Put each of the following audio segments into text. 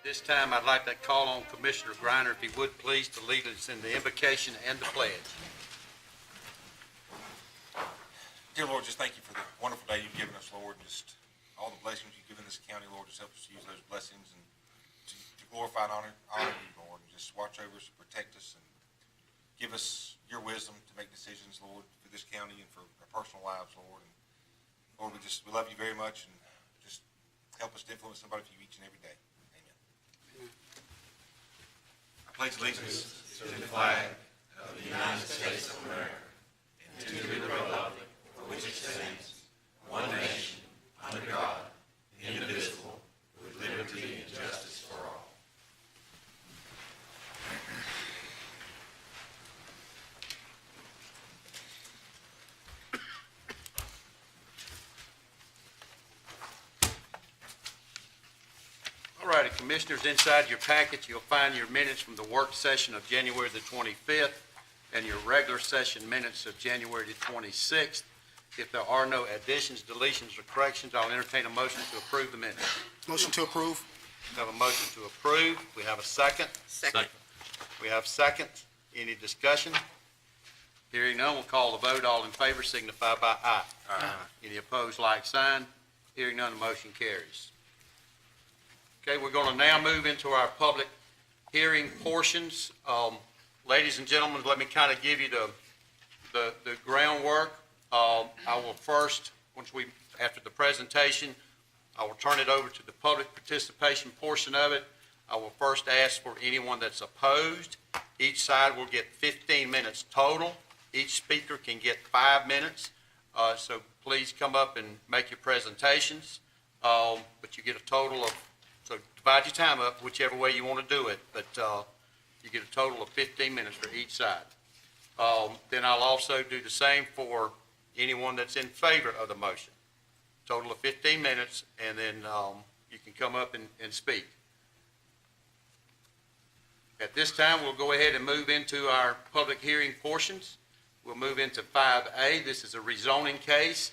This time, I'd like to call on Commissioner Griner, if he would please, to lead us in the invocation and the pledge. Dear Lord, just thank you for the wonderful day you've given us, Lord, and just all the blessings you've given this county, Lord. Just help us use those blessings and to glorify and honor you, Lord, and just watch over us, protect us, and give us your wisdom to make decisions, Lord, for this county and for our personal lives, Lord. And Lord, we love you very much, and just help us to influence somebody for you each and every day. Amen. I pledge allegiance to the flag of the United States of America and to the republic for which it stands, one nation, under God, indivisible, with liberty and justice for all. All righty, Commissioners, inside your packets, you'll find your minutes from the work session of January the 25th and your regular session minutes of January the 26th. If there are no additions, deletions, or corrections, I'll entertain a motion to approve the minutes. Motion to approve. We have a motion to approve. We have a second. Second. We have second. Any discussion? Hearing none, we'll call the vote. All in favor signify by aye. Aye. Any opposed, like sign. Hearing none, the motion carries. Okay, we're going to now move into our public hearing portions. Ladies and gentlemen, let me kind of give you the groundwork. I will first, after the presentation, I will turn it over to the public participation portion of it. I will first ask for anyone that's opposed. Each side will get 15 minutes total. Each speaker can get 5 minutes. So please come up and make your presentations. But you get a total of, so divide your time up whichever way you want to do it. But you get a total of 15 minutes for each side. Then I'll also do the same for anyone that's in favor of the motion. Total of 15 minutes, and then you can come up and speak. At this time, we'll go ahead and move into our public hearing portions. We'll move into 5A. This is a rezoning case,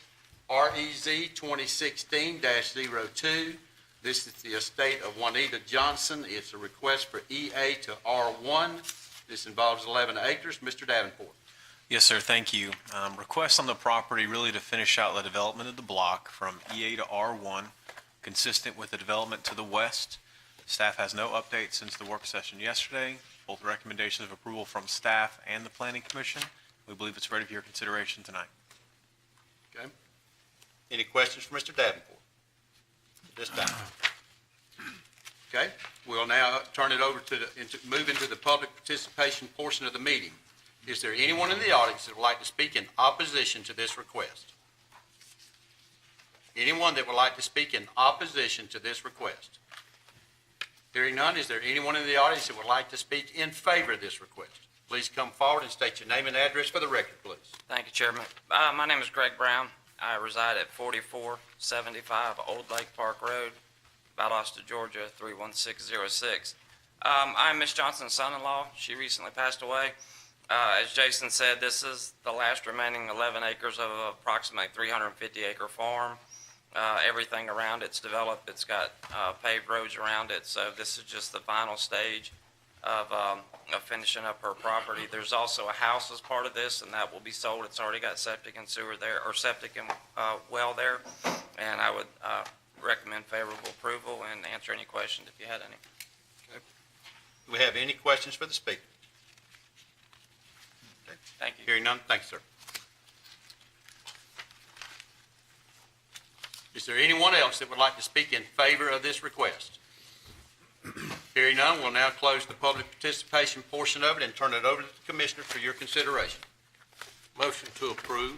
REZ 2016-02. This is the estate of Juanita Johnson. It's a request for EA to R1. This involves 11 acres. Mr. Davenport. Yes, sir. Thank you. Request on the property really to finish out the development of the block from EA to R1, consistent with the development to the west. Staff has no updates since the work session yesterday. Both recommendations of approval from staff and the Planning Commission. We believe it's ready for your consideration tonight. Okay. Any questions for Mr. Davenport at this time? Okay. We'll now turn it over to move into the public participation portion of the meeting. Is there anyone in the audience that would like to speak in opposition to this request? Anyone that would like to speak in opposition to this request? Hearing none, is there anyone in the audience that would like to speak in favor of this request? Please come forward and state your name and address for the record, please. Thank you, Chairman. My name is Greg Brown. I reside at 4475 Old Lake Park Road, Valdosta, Georgia, 31606. I'm Miss Johnson's son-in-law. She recently passed away. As Jason said, this is the last remaining 11 acres of approximately 350-acre farm. Everything around it's developed. It's got paved roads around it. So this is just the final stage of finishing up her property. There's also a house as part of this, and that will be sold. It's already got septic and sewer there, or septic and well there. And I would recommend favorable approval and answer any questions if you had any. Okay. Do we have any questions for the speaker? Okay. Thank you. Hearing none, thanks, sir. Is there anyone else that would like to speak in favor of this request? Hearing none, we'll now close the public participation portion of it and turn it over to the Commissioner for your consideration. Motion to approve.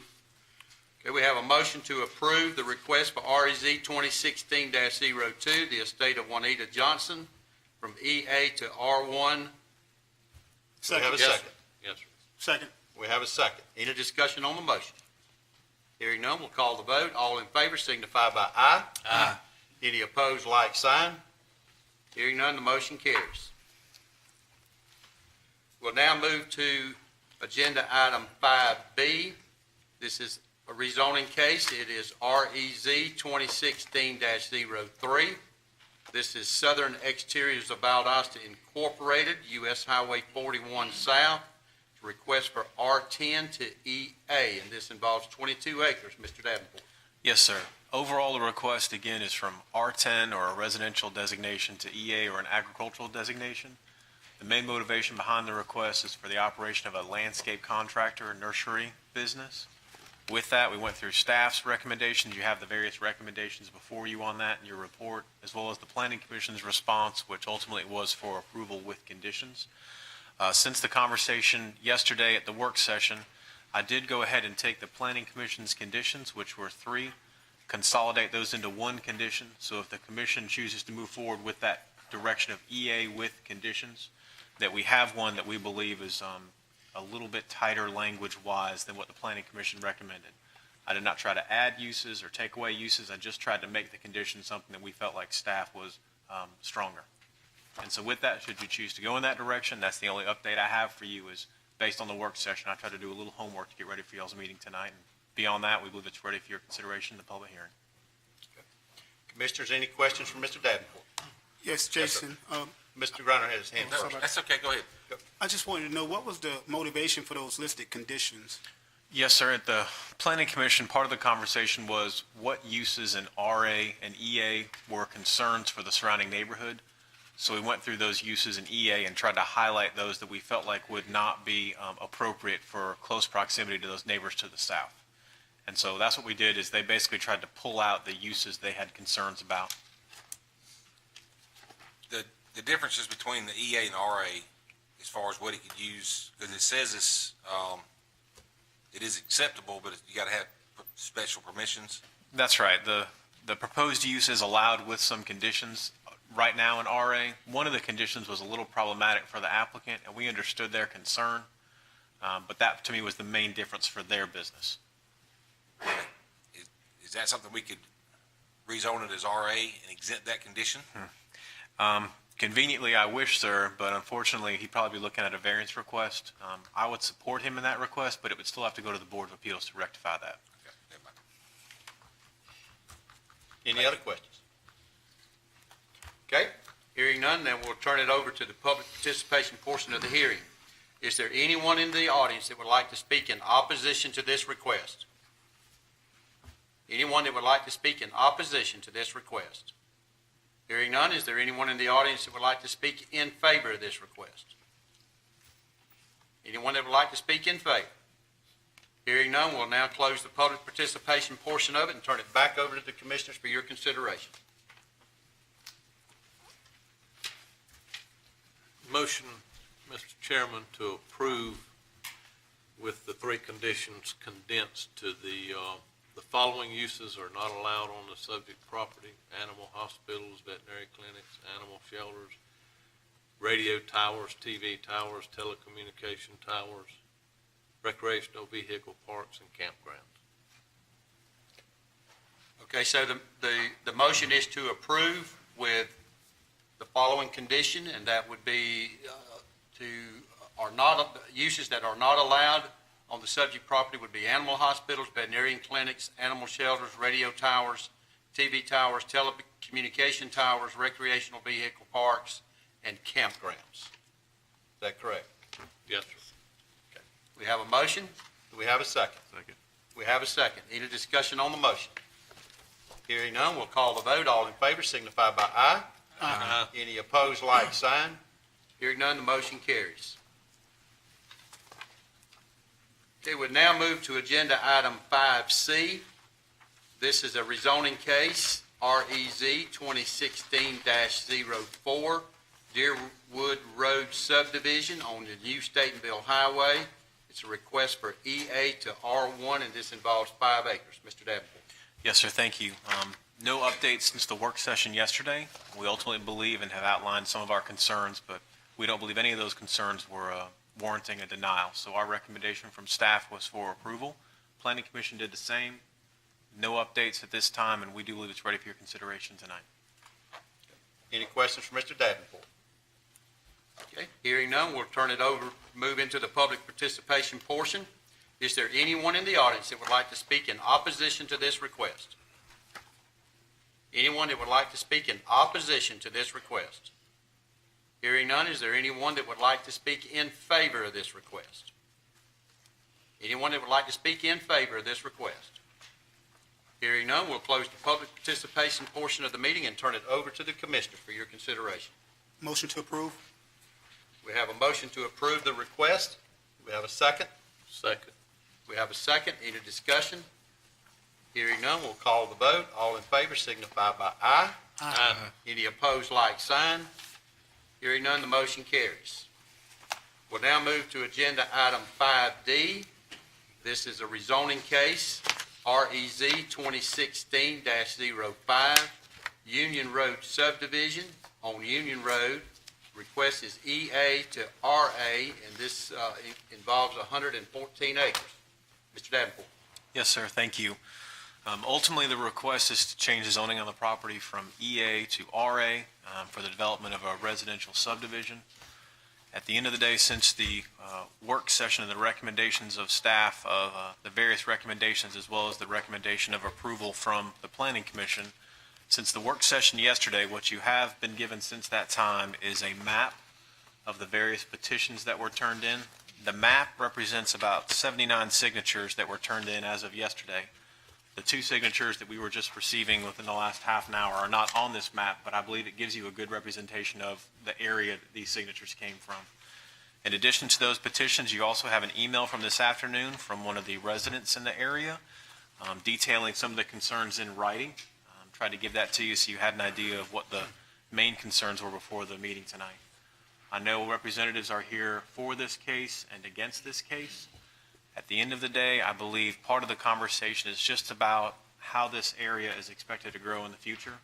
Okay, we have a motion to approve the request for REZ 2016-02, the estate of Juanita Johnson, from EA to R1. Second. We have a second. Yes, sir. Second. We have a second. Any discussion on the motion? Hearing none, we'll call the vote. All in favor signify by aye. Aye. Any opposed, like sign. Hearing none, the motion carries. We'll now move to agenda item 5B. This is a rezoning case. It is REZ 2016-03. This is Southern Exteriors of Valdosta Incorporated, US Highway 41 South. It's a request for R10 to EA, and this involves 22 acres. Mr. Davenport. Yes, sir. Overall, the request again is from R10 or a residential designation to EA or an agricultural designation. The main motivation behind the request is for the operation of a landscape contractor and nursery business. With that, we went through staff's recommendations. You have the various recommendations before you on that in your report, as well as the Planning Commission's response, which ultimately was for approval with conditions. Since the conversation yesterday at the work session, I did go ahead and take the Planning Commission's conditions, which were 3, consolidate those into one condition. So if the commission chooses to move forward with that direction of EA with conditions, that we have one that we believe is a little bit tighter language-wise than what the Planning Commission recommended. I did not try to add uses or take away uses. I just tried to make the condition something that we felt like staff was stronger. And so with that, should you choose to go in that direction, that's the only update I have for you is based on the work session. I tried to do a little homework to get ready for y'all's meeting tonight. And beyond that, we believe it's ready for your consideration in the public hearing. Commissioners, any questions for Mr. Davenport? Yes, Jason. Mr. Griner has his hand No, first. that's okay, go ahead. I just wanted to know, what was the motivation for those listed conditions? Yes, sir. At the Planning Commission, part of the conversation was what uses in RA and EA were concerns for the surrounding neighborhood. So we went through those uses in EA and tried to highlight those that we felt like would not be appropriate for close proximity to those neighbors to the south. And so that's what we did, is they basically tried to pull out the uses they had concerns about. The differences between the EA and RA, as far as what it could use, because it says it's, it is acceptable, but you gotta have special permissions. That's right. The proposed use is allowed with some conditions. Right now in RA, one of the conditions was a little problematic for the applicant, and we understood their concern, but that to me was the main difference for their business. Is that something we could rezone it as RA and exempt that condition? Conveniently, I wish, sir, but unfortunately, he'd probably be looking at a variance request. I would support him in that request, but it would still have to go to the Board of Appeals to rectify that. Okay, never mind. Any other questions? Okay, hearing none, then we'll turn it over to the public participation portion of the hearing. Is there anyone in the audience that would like to speak in opposition to this request? Anyone that would like to speak in opposition to this request? Hearing none, is there anyone in the audience that would like to speak in favor of this request? Anyone that would like to speak in favor? Hearing none, we'll now close the public participation portion of it and turn it back over to the commissioners for your consideration. Motion, Mr. Chairman, to approve with the 3 conditions condensed to the following uses are not allowed on the subject property: animal hospitals, veterinary clinics, animal shelters, radio towers, TV towers, telecommunication towers, recreational vehicle parks, and campgrounds. Okay, so the motion is to approve with the following condition, and that would be uses that are not allowed on the subject property would be animal hospitals, veterinarian clinics, animal shelters, radio towers, TV towers, telecommunication towers, recreational vehicle parks, and campgrounds. Is that correct? Yes, sir. We have a motion. Do we have a second? Second. We have a second. Any discussion on the motion? Hearing none, we'll call the vote. All in favor signify by aye. Aye. Any opposed, like sign. Hearing none, the motion carries. Okay, we'll now move to agenda item 5C. This is a rezoning case, REZ 2016-04, Deerwood Road subdivision on the new Statenville Highway. It's a request for EA to R1, and this involves 5 acres. Mr. Davenport. Yes, sir. Thank you. No updates since the work session yesterday. We ultimately believe and have outlined some of our concerns, but we don't believe any of those concerns were warranting a denial. So our recommendation from staff was for approval. Planning Commission did the same. No updates at this time, and we do believe it's ready for your consideration tonight. Any questions for Mr. Davenport? Okay, hearing none, we'll turn it over, move into the public participation portion. Is there anyone in the audience that would like to speak in opposition to this request? Anyone that would like to speak in opposition to this request? Hearing none, is there anyone that would like to speak in favor of this request? Anyone that would like to speak in favor of this request? Hearing none, we'll close the public participation portion of the meeting and turn it over to the commissioner for your consideration. Motion to approve? We have a motion to approve the request. We have a second. Second. We have a second. Any discussion? Hearing none, we'll call the vote. All in favor signify by aye. Aye. Any opposed, like sign. Hearing none, the motion carries. We'll now move to agenda item 5D. This is a rezoning case, REZ 2016-05, Union Road subdivision on Union Road. Request is EA to RA, and this involves 114 acres. Mr. Davenport. Yes, sir, thank you. Ultimately, the request is to change the zoning on the property from EA to RA for the development of a residential subdivision. At the end of the day, since the work session and the recommendations of staff of the various recommendations as well as the recommendation of approval from the Planning Commission, since the work session yesterday, what you have been given since that time is a map of the various petitions that were turned in. The map represents about 79 signatures that were turned in as of yesterday. The 2 signatures that we were just receiving within the last half an hour are not on this map, but I believe it gives you a good representation of the area that these signatures came from. In addition to those petitions, you also have an email from this afternoon from one of the residents in the area detailing some of the concerns in writing. Tried to give that to you so you had an idea of what the main concerns were before the meeting tonight. I know representatives are here for this case and against this case. At the end of the day, I believe part of the conversation is just about how this area is expected to grow in the future.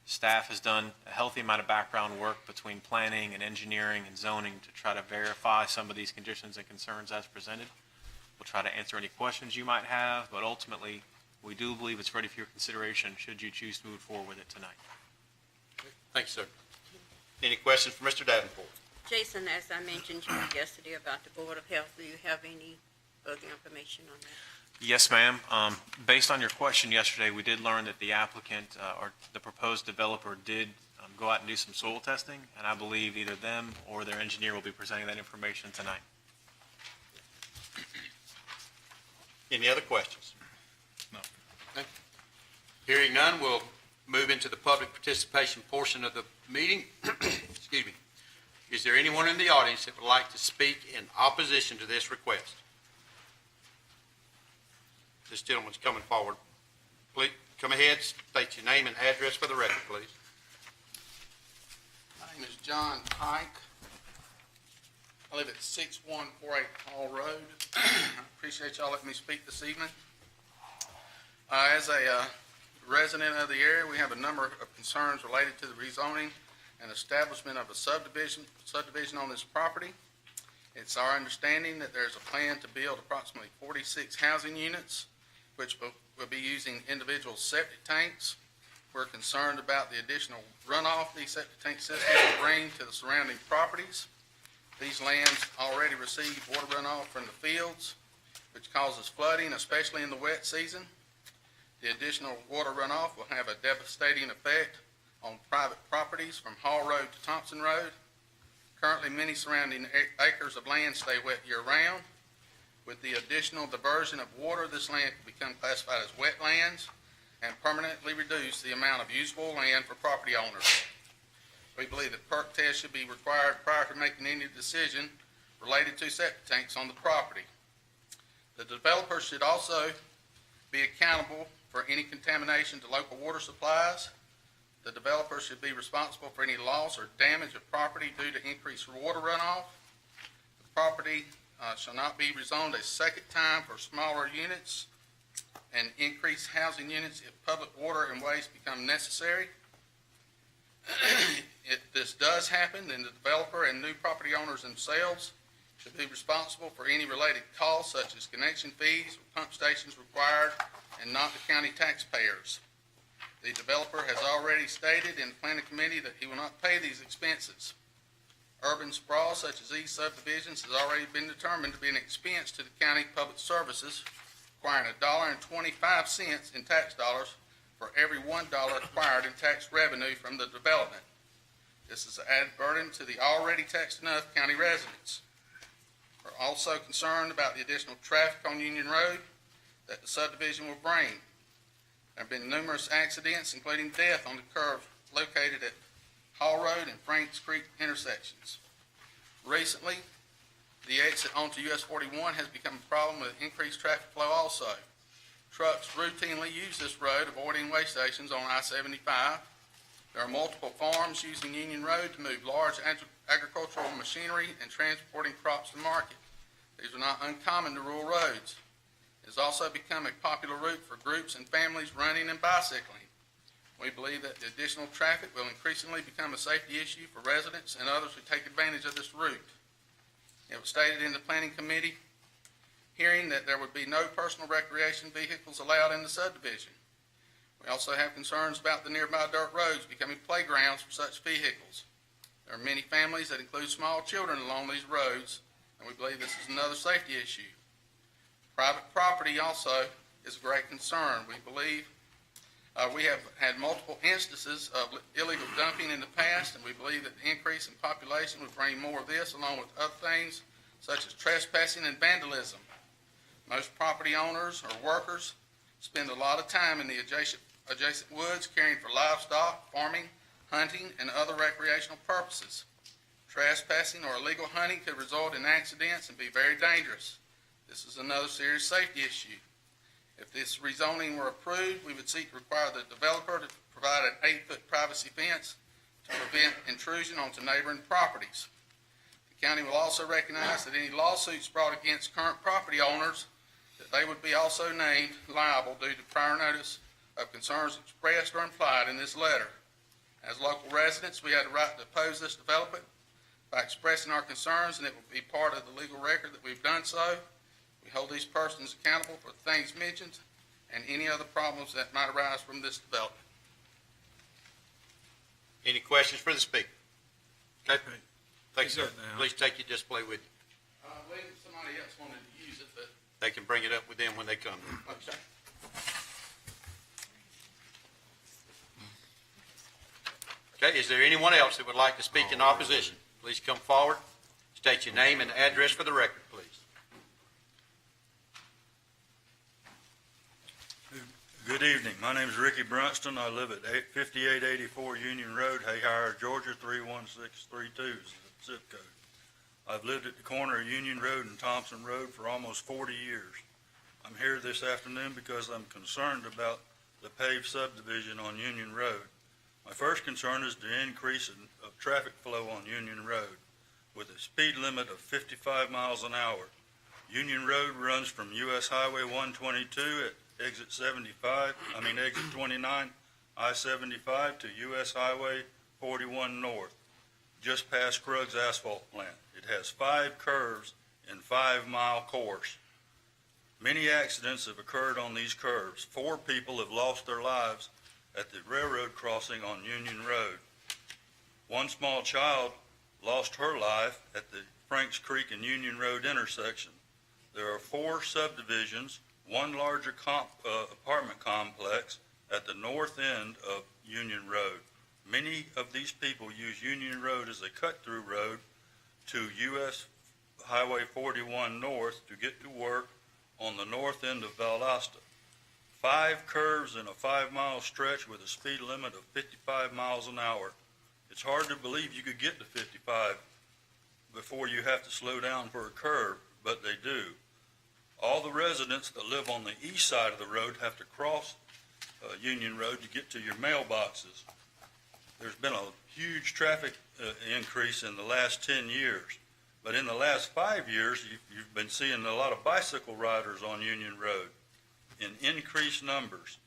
Staff has done a healthy amount of background work between planning and engineering and zoning to try to verify some of these conditions and concerns as presented. We'll try to answer any questions you might have, but ultimately, we do believe it's ready for your consideration should you choose to move forward with it tonight. Thank you, sir. Any questions for Mr. Davenport? Jason, as I mentioned to you yesterday about the Board of Health, do you have any further information on that? Yes, ma'am. Based on your question yesterday, we did learn that the applicant or the proposed developer did go out and do some soil testing, and I believe either them or their engineer will be presenting that information tonight. Any other questions? No. Okay. Hearing none, we'll move into the public participation portion of the meeting. Excuse me. Is there anyone in the audience that would like to speak in opposition to this request? This gentleman's coming forward. Please come ahead, state your name and address for the record, please. My name is John Pike. I live at 6148 Hall Road. I appreciate y'all letting me speak this evening. As a resident of the area, we have a number of concerns related to the rezoning and establishment of a subdivision on this property. It's our understanding that there's a plan to build approximately 46 housing units, which will be using individual septic tanks. We're concerned about the additional runoff these septic tank systems will bring to the surrounding properties. These lands already receive water runoff from the fields, which causes flooding, especially in the wet season. The additional water runoff will have a devastating effect on private properties from Hall Road to Thompson Road. Currently, many surrounding acres of land stay wet year-round. With the additional diversion of water, this land can become classified as wetlands and permanently reduce the amount of usable land for property owners. We believe that perk tests should be required prior to making any decision related to septic tanks on the property. The developer should also be accountable for any contamination to local water supplies. The developer should be responsible for any loss or damage of property due to increased water runoff. The property shall not be rezoned a second time for smaller units and increased housing units if public water and waste become necessary. If this does happen, then the developer and new property owners themselves should be responsible for any related costs such as connection fees or pump stations required and not the county taxpayers. The developer has already stated in the planning committee that he will not pay these expenses. Urban sprawl such as these subdivisions has already been determined to be an expense to the county public services, requiring $1.25 in tax dollars for every $1 acquired in tax revenue from the development. This is an added burden to the already taxed enough county residents. We're also concerned about the additional traffic on Union Road that the subdivision will bring. There have been numerous accidents, including death on the curve located at Hall Road and Franks Creek intersections. Recently, the exit onto US 41 has become a problem with increased traffic flow also. Trucks routinely use this road, avoiding way stations on I-75. There are multiple farms using Union Road to move large agricultural machinery and transporting crops to market. These are not uncommon to rural roads. It has also become a popular route for groups and families running and bicycling. We believe that the additional traffic will increasingly become a safety issue for residents and others who take advantage of this route. It was stated in the Planning Committee hearing that there would be no personal recreation vehicles allowed in the subdivision. We also have concerns about the nearby dirt roads becoming playgrounds for such vehicles. There are many families that include small children along these roads, and we believe this is another safety issue. Private property also is a great concern. We believe we have had multiple instances of illegal dumping in the past, and we believe that the increase in population would bring more of this, along with other things such as trespassing and vandalism. Most property owners or workers spend a lot of time in the adjacent woods caring for livestock, farming, hunting, and other recreational purposes. Trespassing or illegal hunting could result in accidents and be very dangerous. This is another serious safety issue. If this rezoning were approved, we would seek to require the developer to provide an 8-foot privacy fence to prevent intrusion onto neighboring properties. The county will also recognize that any lawsuits brought against current property owners, that they would be also named liable due to prior notice of concerns expressed or implied in this letter. As local residents, we had the right to oppose this development by expressing our concerns, and it will be part of the legal record that we've done so. We hold these persons accountable for the things mentioned and any other problems that might arise from this development. Any questions for the speaker? Okay. Thank you, sir. now. Please take your display with you. I believe somebody else wanted to use it, but They can bring it up with them when they come. okay. Okay, is there anyone else that would like to speak in opposition? Please come forward. State your name and address for the record, please. Good evening. My name is Ricky Brunston. I live at 5884 Union Road, Hayhire, Georgia, 31632 is the zip code. I've lived at the corner of Union Road and Thompson Road for almost 40 years. I'm here this afternoon because I'm concerned about the paved subdivision on Union Road. My first concern is the increase of traffic flow on Union Road with a speed limit of 55 miles an hour. Union Road runs from US Highway 122 at exit 29, I-75 to US Highway 41 North, just past Krug's asphalt plant. It has 5 curves and 5-mile course. Many accidents have occurred on these curves. 4 people have lost their lives at the railroad crossing on Union Road. One small child lost her life at the Franks Creek and Union Road intersection. There are 4 subdivisions, 1 larger apartment complex at the north end of Union Road. Many of these people use Union Road as a cut-through road to US Highway 41 North to get to work on the north end of Valdosta. 5 curves in a 5-mile stretch with a speed limit of 55 miles an hour. It's hard to believe you could get to 55 before you have to slow down for a curve, but they do. All the residents that live on the east side of the road have to cross Union Road to get to your mailboxes. There's been a huge traffic increase in the last 10 years, but in the last 5 years, you've been seeing a lot of bicycle riders on Union Road in increased numbers.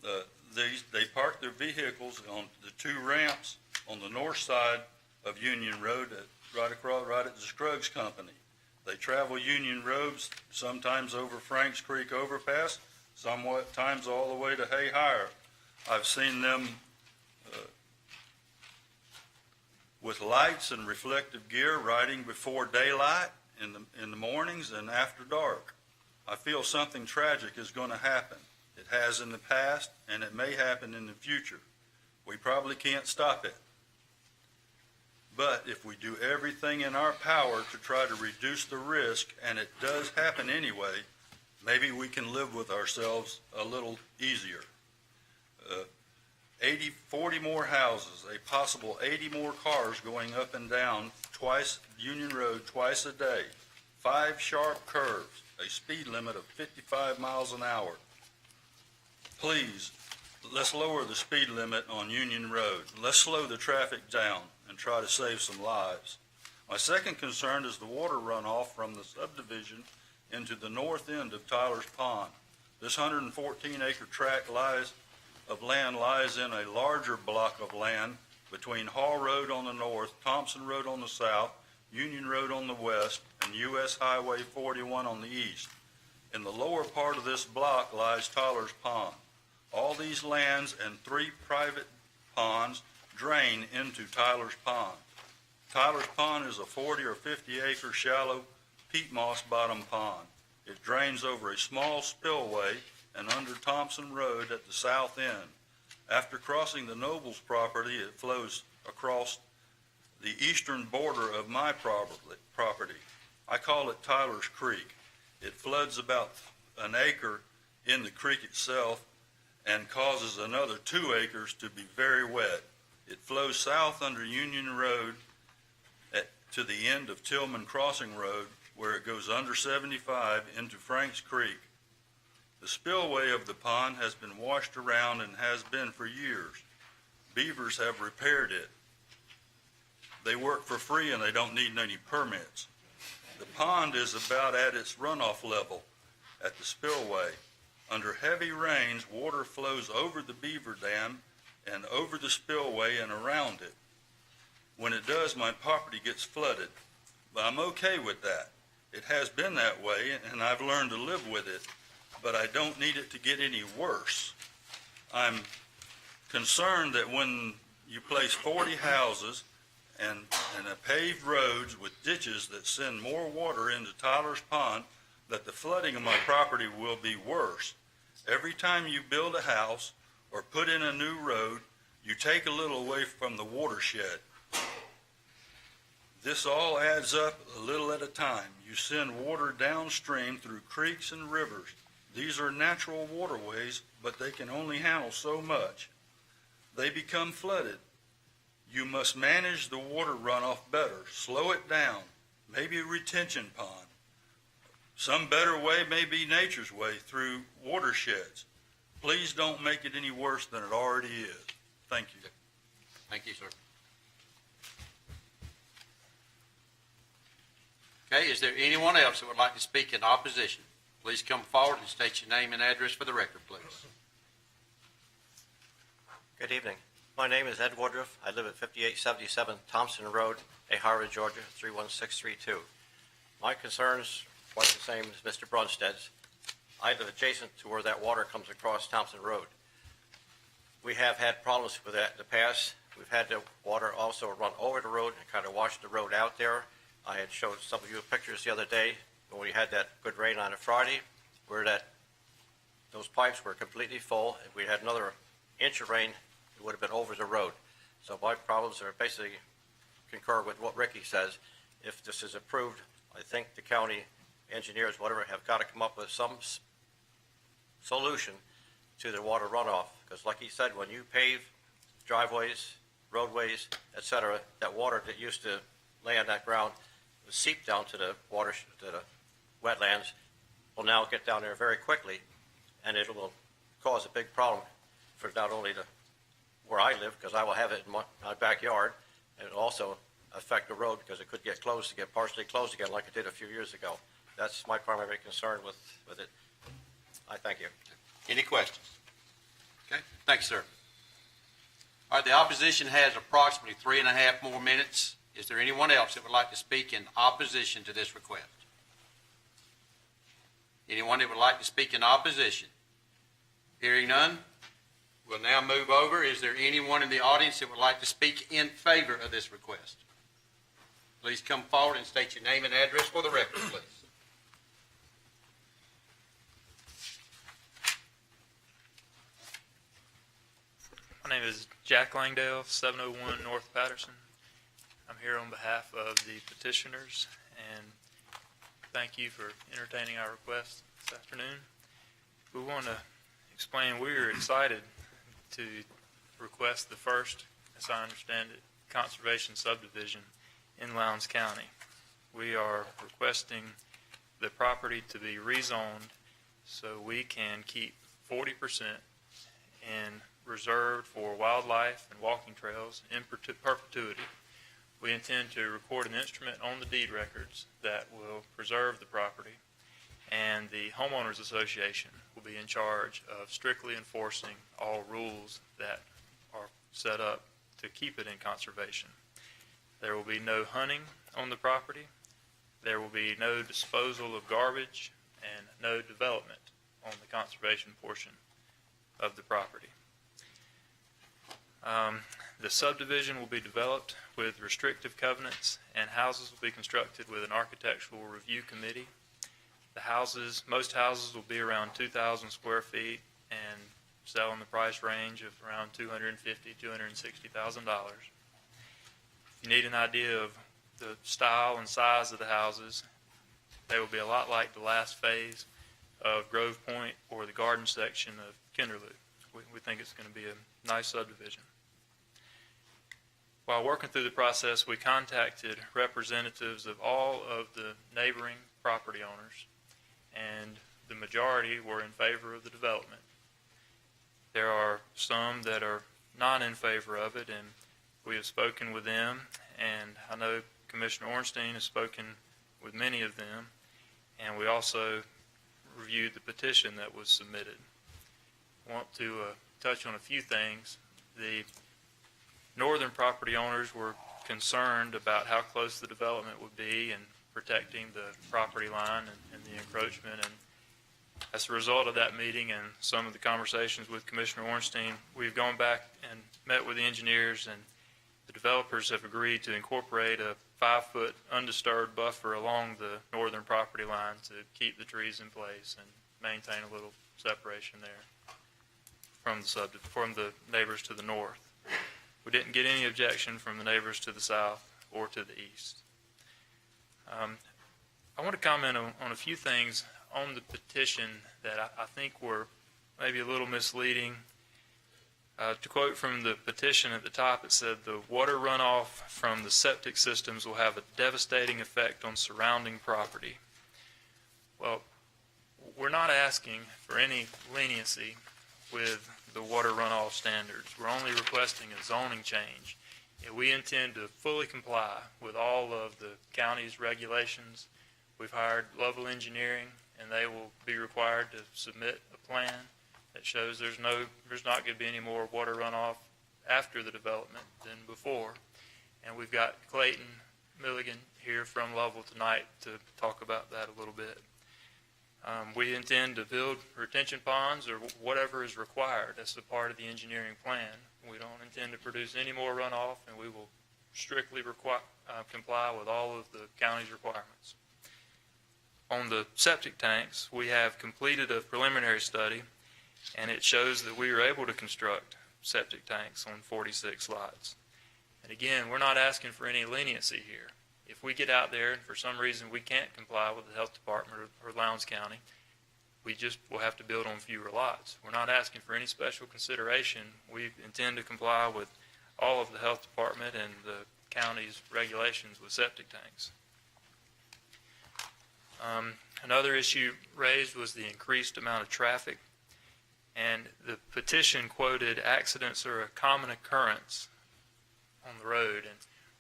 They park their vehicles on the 2 ramps on the north side of Union Road right at the Scruggs Company. They travel Union Roads, sometimes over Franks Creek overpass, sometimes all the way to Hayhire. I've seen them with lights and reflective gear riding before daylight in the mornings and after dark. I feel something tragic is going to happen. It has in the past, and it may happen in the future. We probably can't stop it. But if we do everything in our power to try to reduce the risk, and it does happen anyway, maybe we can live with ourselves a little easier. 40 more houses, a possible 80 more cars going up and down Union Road twice a day, 5 sharp curves, a speed limit of 55 miles an hour. Please, let's lower the speed limit on Union Road. Let's slow the traffic down and try to save some lives. My second concern is the water runoff from the subdivision into the north end of Tyler's Pond. This 114-acre tract of land lies in a larger block of land between Hall Road on the north, Thompson Road on the south, Union Road on the west, and U.S. Highway 41 on the east. In the lower part of this block lies Tyler's Pond. All these lands and 3 private ponds drain into Tyler's Pond. Tyler's Pond is a 40 or 50-acre shallow peat moss bottom pond. It drains over a small spillway and under Thompson Road at the south end. After crossing the Nobles property, it flows across the eastern border of my property. I call it Tyler's Creek. It floods about an acre in the creek itself and causes another 2 acres to be very wet. It flows south under Union Road to the end of Tillman Crossing Road, where it goes under 75 into Franks Creek. The spillway of the pond has been washed around and has been for years. Beavers have repaired it. They work for free and they don't need any permits. The pond is about at its runoff level at the spillway. Under heavy rains, water flows over the beaver dam and over the spillway and around it. When it does, my property gets flooded, but I'm okay with that. It has been that way, and I've learned to live with it, but I don't need it to get any worse. I'm concerned that when you place 40 houses and paved roads with ditches that send more water into Tyler's Pond, that the flooding of my property will be worse. Every time you build a house or put in a new road, you take a little away from the watershed. This all adds up a little at a time. You send water downstream through creeks and rivers. These are natural waterways, but they can only handle so much. They become flooded. You must manage the water runoff better, slow it down, maybe a retention pond. Some better way may be nature's way through watersheds. Please don't make it any worse than it already is. Thank you. Thank you, sir. Okay, is there anyone else that would like to speak in opposition? Please come forward and state your name and address for the record, please. Good evening. My name is Ed Woodruff. I live at 5877 Thompson Road, Ahara, Georgia, 31632. My concerns are quite the same as Mr. Brunsted's. I live adjacent to where that water comes across Thompson Road. We have had problems with that in the past. We've had the water also run over the road and kind of wash the road out there. I had showed some of you pictures the other day when we had that good rain on a Friday, where those pipes were completely full. If we had another inch of rain, it would have been over the road. So my problems are basically concur with what Ricky says. If this is approved, I think the county engineers, whatever, have got to come up with some solution to the water runoff. Because like he said, when you pave driveways, roadways, etc., that water that used to lay on that ground will seep down to the water, to the wetlands, will now get down there very quickly, and it will cause a big problem for not only where I live, because I will have it in my backyard, and it will also affect the road because it could get closed, get partially closed again like it did a few years ago. That's my primary concern with it. I thank you. Any questions? Okay, thanks, sir. All right, the opposition has approximately 3.5 more minutes. Is there anyone else that would like to speak in opposition to this request? Anyone that would like to speak in opposition? Hearing none, we'll now move over. Is there anyone in the audience that would like to speak in favor of this request? Please come forward and state your name and address for the record, please. name is Jack Langdale, 701 North Patterson. I'm here on behalf of the petitioners, and thank you for entertaining our request this afternoon. We want to explain we're excited to request the first, as I understand it, conservation subdivision in Lowndes County. We are requesting the property to be rezoned so we can keep 40% in reserved for wildlife and walking trails in perpetuity. We intend to record an instrument on the deed records that will preserve the property, and the homeowners association will be in charge of strictly enforcing all rules that are set up to keep it in conservation. There will be no hunting on the property. There will be no disposal of garbage and no development on the conservation portion of the property. The subdivision will be developed with restrictive covenants, and houses will be constructed with an architectural review committee. The houses, most houses will be around 2,000 square feet and sell in the price range of around $250,000 to $260,000. If you need an idea of the style and size of the houses, they will be a lot like the last phase of Grove Point or the garden section of Kinderloo. We think it's going to be a nice subdivision. While working through the process, we contacted representatives of all of the neighboring property owners, and the majority were in favor of the development. There are some that are not in favor of it, and we have spoken with them, and I know Commissioner Ornstein has spoken with many of them, and we also reviewed the petition that was submitted. I want to touch on a few things. The northern property owners were concerned about how close the development would be and protecting the property line and the encroachment. And as a result of that meeting and some of the conversations with Commissioner Ornstein, we've gone back and met with the engineers, and the developers have agreed to incorporate a 5-foot undisturbed buffer along the northern property line to keep the trees in place and maintain a little separation there from the neighbors to the north. We didn't get any objection from the neighbors to the south or to the east. I want to comment on a few things on the petition that I think were maybe a little misleading. To quote from the petition at the top, it said the water runoff from the septic systems will have a devastating effect on surrounding property. Well, we're not asking for any leniency with the water runoff standards. We're only requesting a zoning change. And we intend to fully comply with all of the county's regulations. We've hired Lovell Engineering, and they will be required to submit a plan that shows there's not going to be any more water runoff after the development than before. And we've got Clayton Milligan here from Lovell tonight to talk about that a little bit. We intend to build retention ponds or whatever is required. That's a part of the engineering plan. We don't intend to produce any more runoff, and we will strictly comply with all of the county's requirements. On the septic tanks, we have completed a preliminary study, and it shows that we are able to construct septic tanks on 46 lots. And again, we're not asking for any leniency here. If we get out there and for some reason we can't comply with the health department or Lowndes County, we just will have to build on fewer lots. We're not asking for any special consideration. We intend to comply with all of the health department and the county's regulations with septic tanks. Another issue raised was the increased amount of traffic, and the petition quoted accidents are a common occurrence on the road, and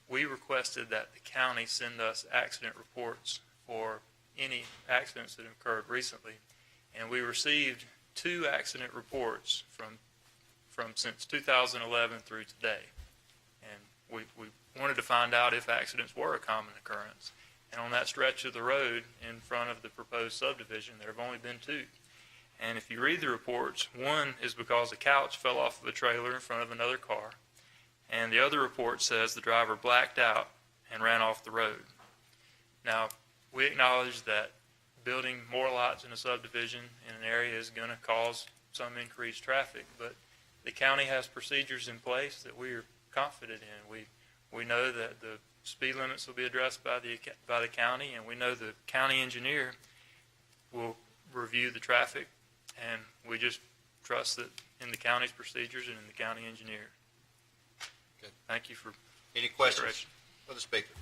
we requested that the county send us accident reports for any accidents that have occurred recently, and we received 2 accident reports from since 2011 through today, and we wanted to find out if accidents were a common occurrence. And on that stretch of the road in front of the proposed subdivision, there have only been 2. And if you read the reports, one is because a couch fell off of a trailer in front of another car, and the other report says the driver blacked out and ran off the road. Now, we acknowledge that building more lots in a subdivision in an area is going to cause some increased traffic, but the county has procedures in place that we are confident in. We know that the speed limits will be addressed by the county, and we know the county engineer will review the traffic, and we just trust that in the county's procedures and in the county engineer. Okay. Thank you for Any questions consideration. for the speaker?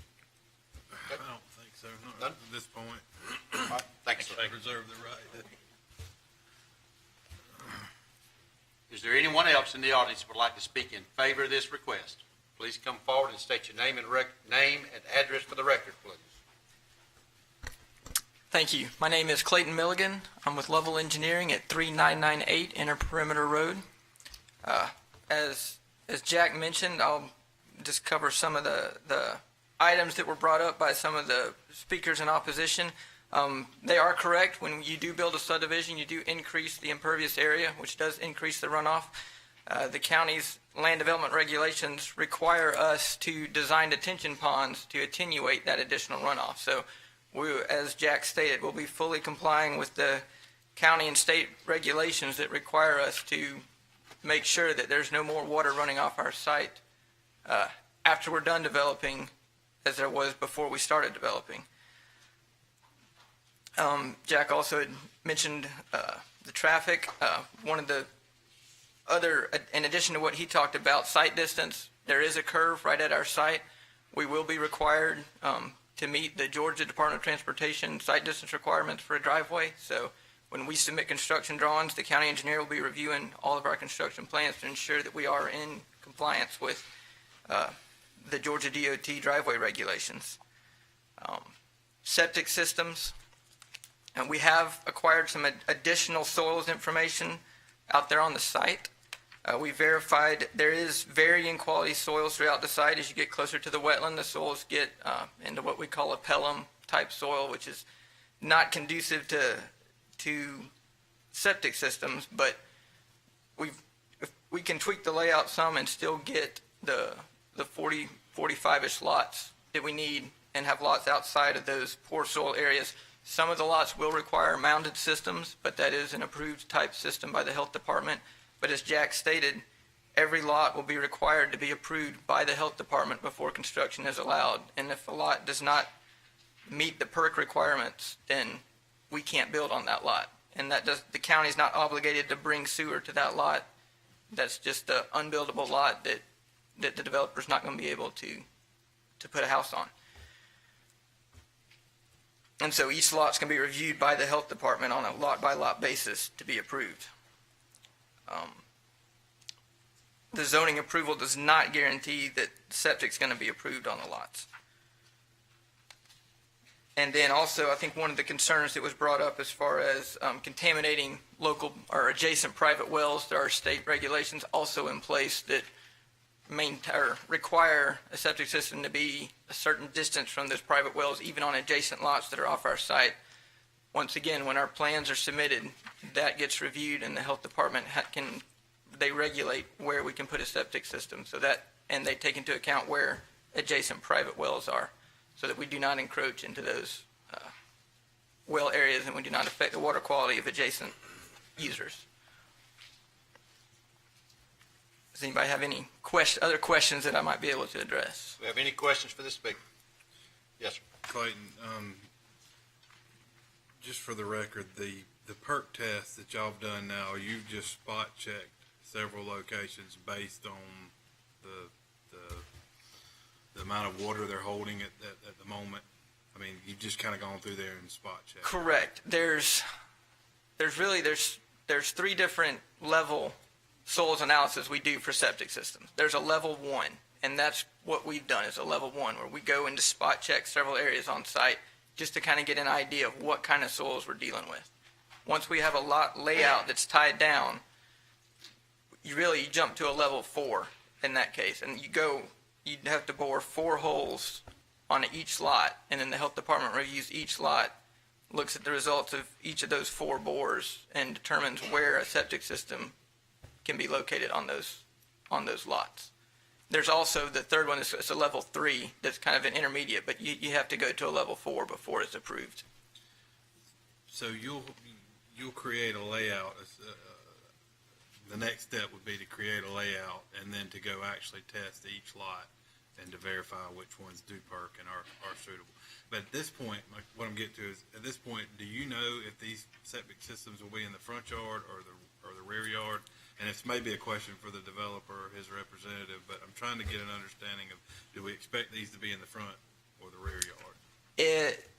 I don't think so, not None? at this point. All right, thank you, sir. Reserve the right. Is there anyone else in the audience who would like to speak in favor of this request? Please come forward and state your name and address for the record, please. Thank you. My name is Clayton Milligan. I'm with Level Engineering at 3998 Inner Perimeter Road. As Jack mentioned, I'll just cover some of the items that were brought up by some of the speakers in opposition. They are correct. When you do build a subdivision, you do increase the impervious area, which does increase the runoff. The county's land development regulations require us to design detention ponds to attenuate that additional runoff. So we, as Jack stated, will be fully complying with the county and state regulations that require us to make sure that there's no more water running off our site after we're done developing as there was before we started developing. Jack also had mentioned the traffic. One of the other, in addition to what he talked about, site distance, there is a curve right at our site. We will be required to meet the Georgia Department of Transportation site distance requirements for a driveway. So when we submit construction drawings, the county engineer will be reviewing all of our construction plans to ensure that we are in compliance with the Georgia DOT driveway regulations. Septic systems. And we have acquired some additional soils information out there on the site. We verified there is varying quality soils throughout the site. As you get closer to the wetland, the soils get into what we call a pelham type soil, which is not conducive to septic systems, but we can tweak the layout some and still get the 40, 45-ish lots that we need and have lots outside of those poor soil areas. Some of the lots will require mounded systems, but that is an approved type system by the health department. But as Jack stated, every lot will be required to be approved by the health department before construction is allowed. And if a lot does not meet the PERC requirements, then we can't build on that lot. And the county is not obligated to bring sewer to that lot. That's just an unbuildable lot that the developer's not going to be able to put a house on. And so each lot's going to be reviewed by the health department on a lot-by-lot basis to be approved. The zoning approval does not guarantee that septic's going to be approved on the lots. And then also, I think one of the concerns that was brought up as far as contaminating local or adjacent private wells, there are state regulations also in place that require a septic system to be a certain distance from those private wells, even on adjacent lots that are off our site. Once again, when our plans are submitted, that gets reviewed, and the health department they regulate where we can put a septic system. And they take into account where adjacent private wells are, so that we do not encroach into those well areas, and we do not affect the water quality of adjacent users. Does anybody have any other questions that I might be able to address? Do we have any questions for this speaker? Yes, sir. Clayton, just for the record, the PERC test that y'all have done now, you've just spot checked several locations based on the amount of water they're holding at the moment. I mean, you've just kind of gone through there and spot checked. Correct. There's three different level soils analysis we do for septic systems. There's a level 1, and that's what we've done is a level 1, where we go into spot check several areas on site just to kind of get an idea of what kind of soils we're dealing with. Once we have a lot layout that's tied down, you jump to a level 4 in that case, and you'd have to bore 4 holes on each lot, and then the health department reviews each lot, looks at the results of each of those 4 bores, and determines where a septic system can be located on those lots. There's also the third one, it's a level 3 that's kind of an intermediate, but you have to go to a level 4 before it's approved. So you'll create a layout the next step would be to create a layout and then to go actually test each lot and to verify which ones do perk and are suitable. But at this point, what I'm getting to is, at this point, do you know if these septic systems will be in the front yard or the rear yard? And it's maybe a question for the developer or his representative, but I'm trying to get an understanding of, do we expect these to be in the front or the rear yard?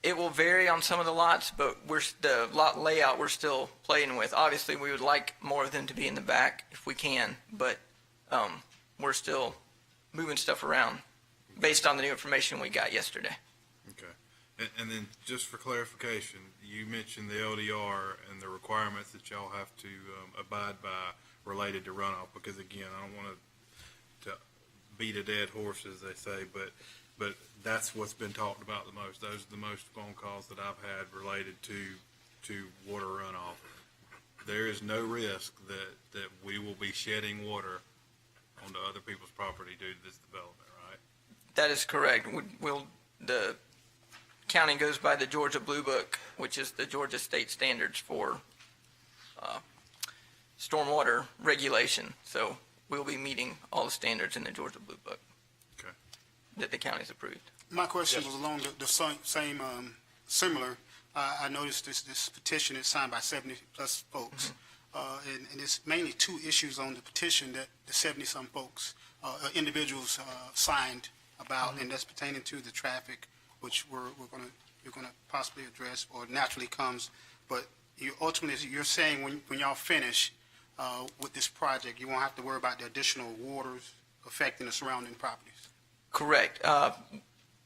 It will vary on some of the lots, but the lot layout we're still playing with. Obviously, we would like more of them to be in the back if we can, but we're still moving stuff around based on the new information we got yesterday. Okay. And then just for clarification, you mentioned the LDR and the requirements that y'all have to abide by related to runoff, because again, I don't want to beat a dead horse, as they say, but that's what's been talked about the most. Those are the most phone calls that I've had related to water runoff. There is no risk that we will be shedding water onto other people's property due to this development, right? That is correct. The county goes by the Georgia Blue Book, which is the Georgia state standards for stormwater regulation. So we'll be meeting all the standards in the Georgia Blue Book that the county's approved. My question was along the same, similar. I noticed this petition is signed by 70-plus folks, and it's mainly two issues on the petition that the 70-some folks, individuals signed about, and that's pertaining to the traffic, which you're going to possibly address or naturally comes. But ultimately, you're saying when y'all finish with this project, you won't have to worry about the additional waters affecting the surrounding properties. Correct.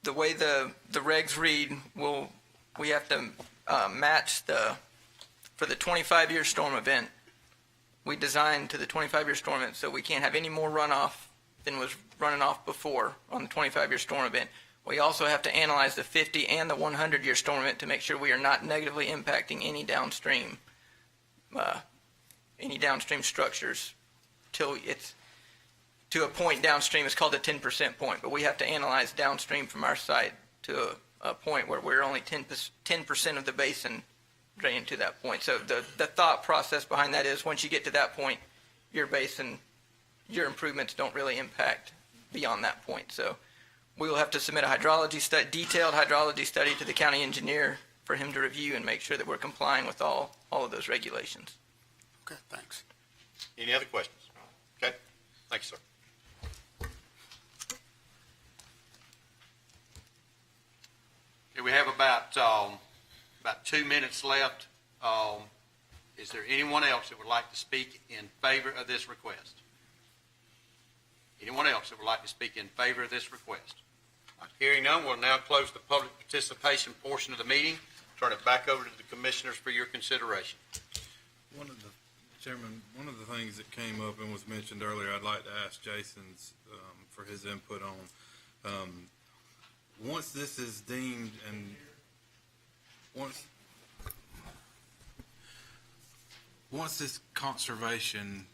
The way the regs read, we have to match for the 25-year storm event. We designed to the 25-year storm event, so we can't have any more runoff than was running off before on the 25-year storm event. We also have to analyze the 50 and the 100-year storm event to make sure we are not negatively impacting any downstream structures till it's to a point downstream. It's called the 10% point, but we have to analyze downstream from our site to a point where we're only 10% of the basin draining to that point. So the thought process behind that is once you get to that point, your basin, your improvements don't really impact beyond that point. So we will have to submit a detailed hydrology study to the county engineer for him to review and make sure that we're complying with all of those regulations. Okay, thanks. Any other questions? Okay, thank you, sir. Okay, we have about 2 minutes left. Is there anyone else that would like to speak in favor of this request? Anyone else that would like to speak in favor of this request? Hearing none, we'll now close the public participation portion of the meeting. Turn it back over to the commissioners for your consideration. Chairman, one of the things that came up and was mentioned earlier, I'd like to ask Jason's for his input on. Once this is deemed and once this conservation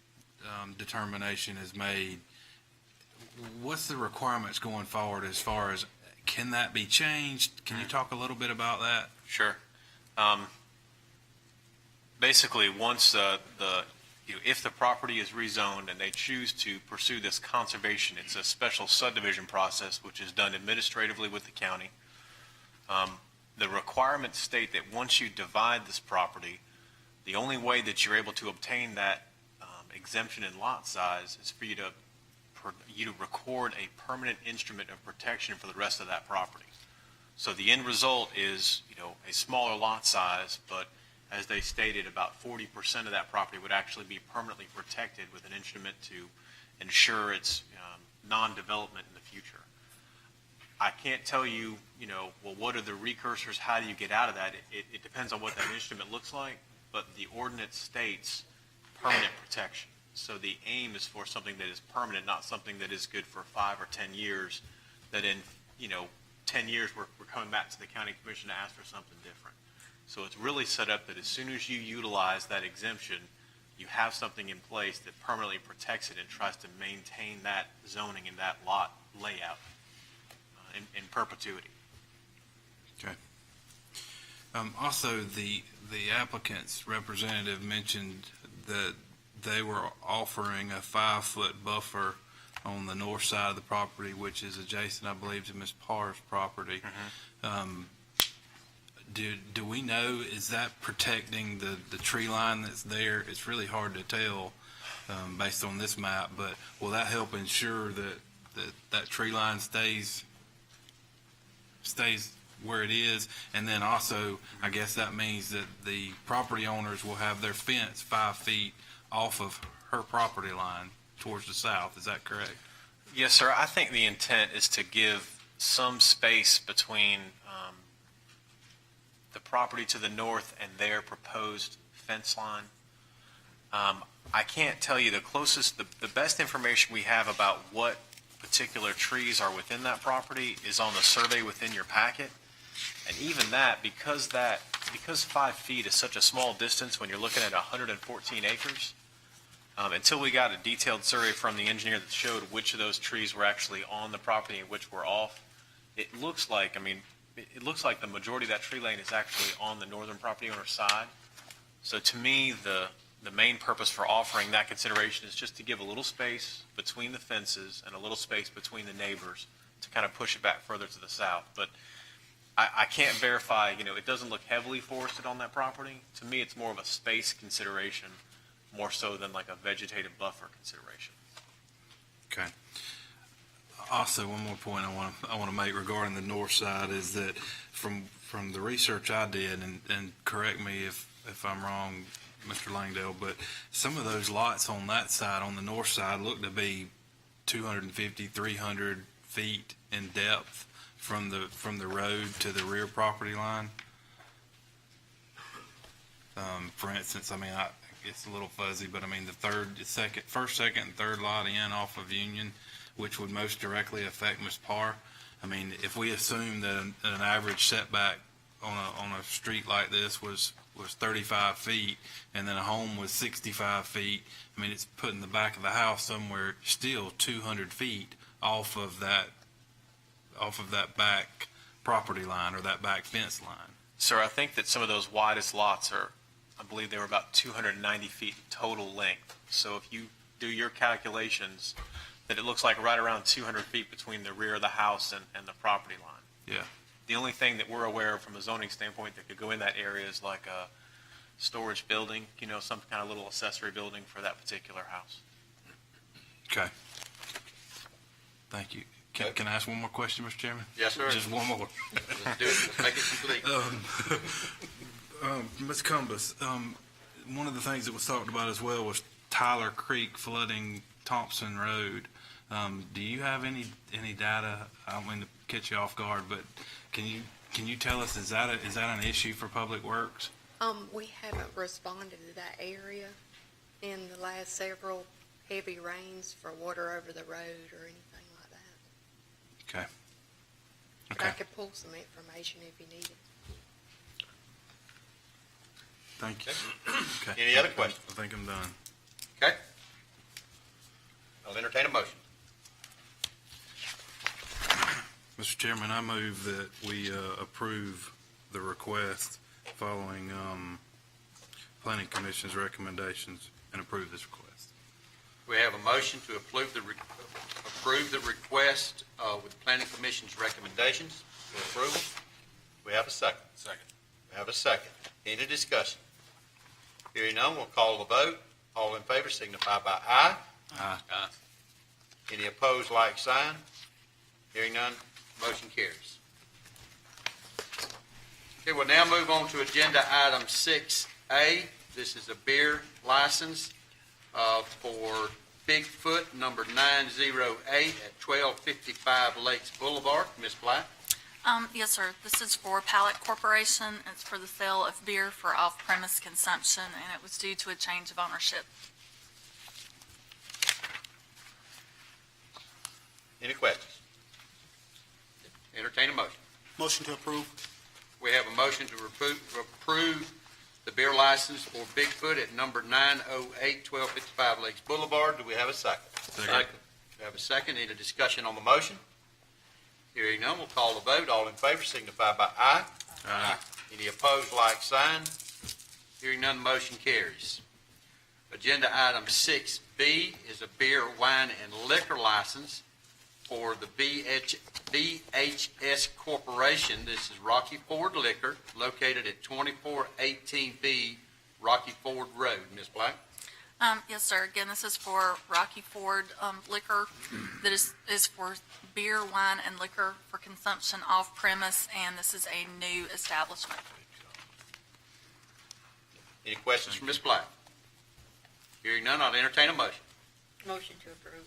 determination is made, what's the requirements going forward as far as, can that be changed? Can you talk a little bit about that? Sure. Basically, once if the property is rezoned and they choose to pursue this conservation, it's a special subdivision process which is done administratively with the county. The requirements state that once you divide this property, the only way that you're able to obtain that exemption in lot size is for you to record a permanent instrument of protection for the rest of that property. So the end result is, a smaller lot size, but as they stated, about 40% of that property would actually be permanently protected with an instrument to ensure its non-development in the future. I can't tell you, well, what are the recursors? How do you get out of that? It depends on what that instrument looks like, but the ordinance states permanent protection. So the aim is for something that is permanent, not something that is good for 5 or 10 years, that in, 10 years we're coming back to the county commission to ask for something different. So it's really set up that as soon as you utilize that exemption, you have something in place that permanently protects it and tries to maintain that zoning and that lot layout in perpetuity. Okay. Also, the applicant's representative mentioned they were offering a 5-foot buffer on the north side of the property, which is adjacent, I believe, to Ms. Parr's property. Do we know, is that protecting the tree line that's there? It's really hard to tell based on this map, but will that help ensure that tree line stays where it is? And then also, I guess that means that the property owners will have their fence 5 feet off of her property line towards the south. Is that correct? Yes, sir. I think the intent is to give some space between the property to the north and their proposed fence line. I can't tell you the best information we have about what particular trees are within that property is on the survey within your packet. And even that, because 5 feet is such a small distance when you're looking at 114 acres, until we got a detailed survey from the engineer that showed which of those trees were actually on the property and which were off, it looks like the majority of that tree lane is actually on the northern property owner's side. So to me, the main purpose for offering that consideration is just to give a little space between the fences and a little space between the neighbors to kind of push it back further to the south. But I can't verify, it doesn't look heavily forested on that property. To me, it's more of a space consideration, more so than like a vegetative buffer consideration. Okay. Also, one more point I want to make regarding the north side is that from the research I did, and correct me if I'm wrong, Mr. Langdale, but some of those lots on that side, on the north side, look to be 250, 300 feet in depth from the road to the rear property line. For instance, it's a little fuzzy, but the first, second, and third lot in off of Union, which would most directly affect Ms. Parr. If we assume that an average setback on a street like this was 35 feet, and then a home was 65 feet, it's putting the back of the house somewhere still 200 feet off of that back property line or that back fence line. Sir, I think that some of those widest lots I believe they were about 290 feet total length. So if you do your calculations, that it looks like right around 200 feet between the rear of the house and the property line. Yeah. The only thing that we're aware of from a zoning standpoint that could go in that area is like a storage building, some kind of little accessory building for that particular house. Okay. Thank you. Can I ask one more question, Mr. Chairman? Yes, sir. Just one more. Let's do it. Let's make it complete. Ms. Cumbus, one of the things that was talked about as well was Tyler Creek flooding Thompson Road. Do you have any data? I don't mean to catch you off guard, but can you tell us, is that an issue for Public Works? We haven't responded to that area in the last several heavy rains for water over the road or anything like that. Okay. But I could pull some information if you need it. Thank you. Okay. Any other questions? I think I'm done. Okay. I'll entertain a motion. Mr. Chairman, I move that we approve the request following Planning Commission's recommendations and approve this request. We have a motion to approve the request with the Planning Commission's recommendations for approval. We have a second. Second. We have a second. Any discussion? Hearing none, we'll call the vote. All in favor signify by aye. Aye. Any opposed, like sign. Hearing none, motion carries. Okay, we'll now move on to agenda item 6A. This is a beer license for Bigfoot, number 908 at 1255 Lakes Boulevard. Ms. Black? Yes, sir. This is for Pallet Corporation. It's for the sale of beer for off-premise consumption, and it was due to a change of ownership. Any questions? Entertain a motion. Motion to approve. We have a motion to approve the beer license for Bigfoot at number 908 1255 Lakes Boulevard. Do we have a second? Second. We have a second. Any discussion on the motion? Hearing none, we'll call the vote. All in favor signify by aye. Aye. Any opposed, like sign. Hearing none, motion carries. Agenda item 6B is a beer, wine, and liquor license for the BHS Corporation. This is Rocky Ford Liquor, located at 2418B Rocky Ford Road. Ms. Black? Yes, sir. Again, this is for Rocky Ford Liquor. That is for beer, wine, and liquor for consumption off-premise, and this is a new establishment. Any questions for Ms. Black? Hearing none, I'll entertain a motion. Motion to approve.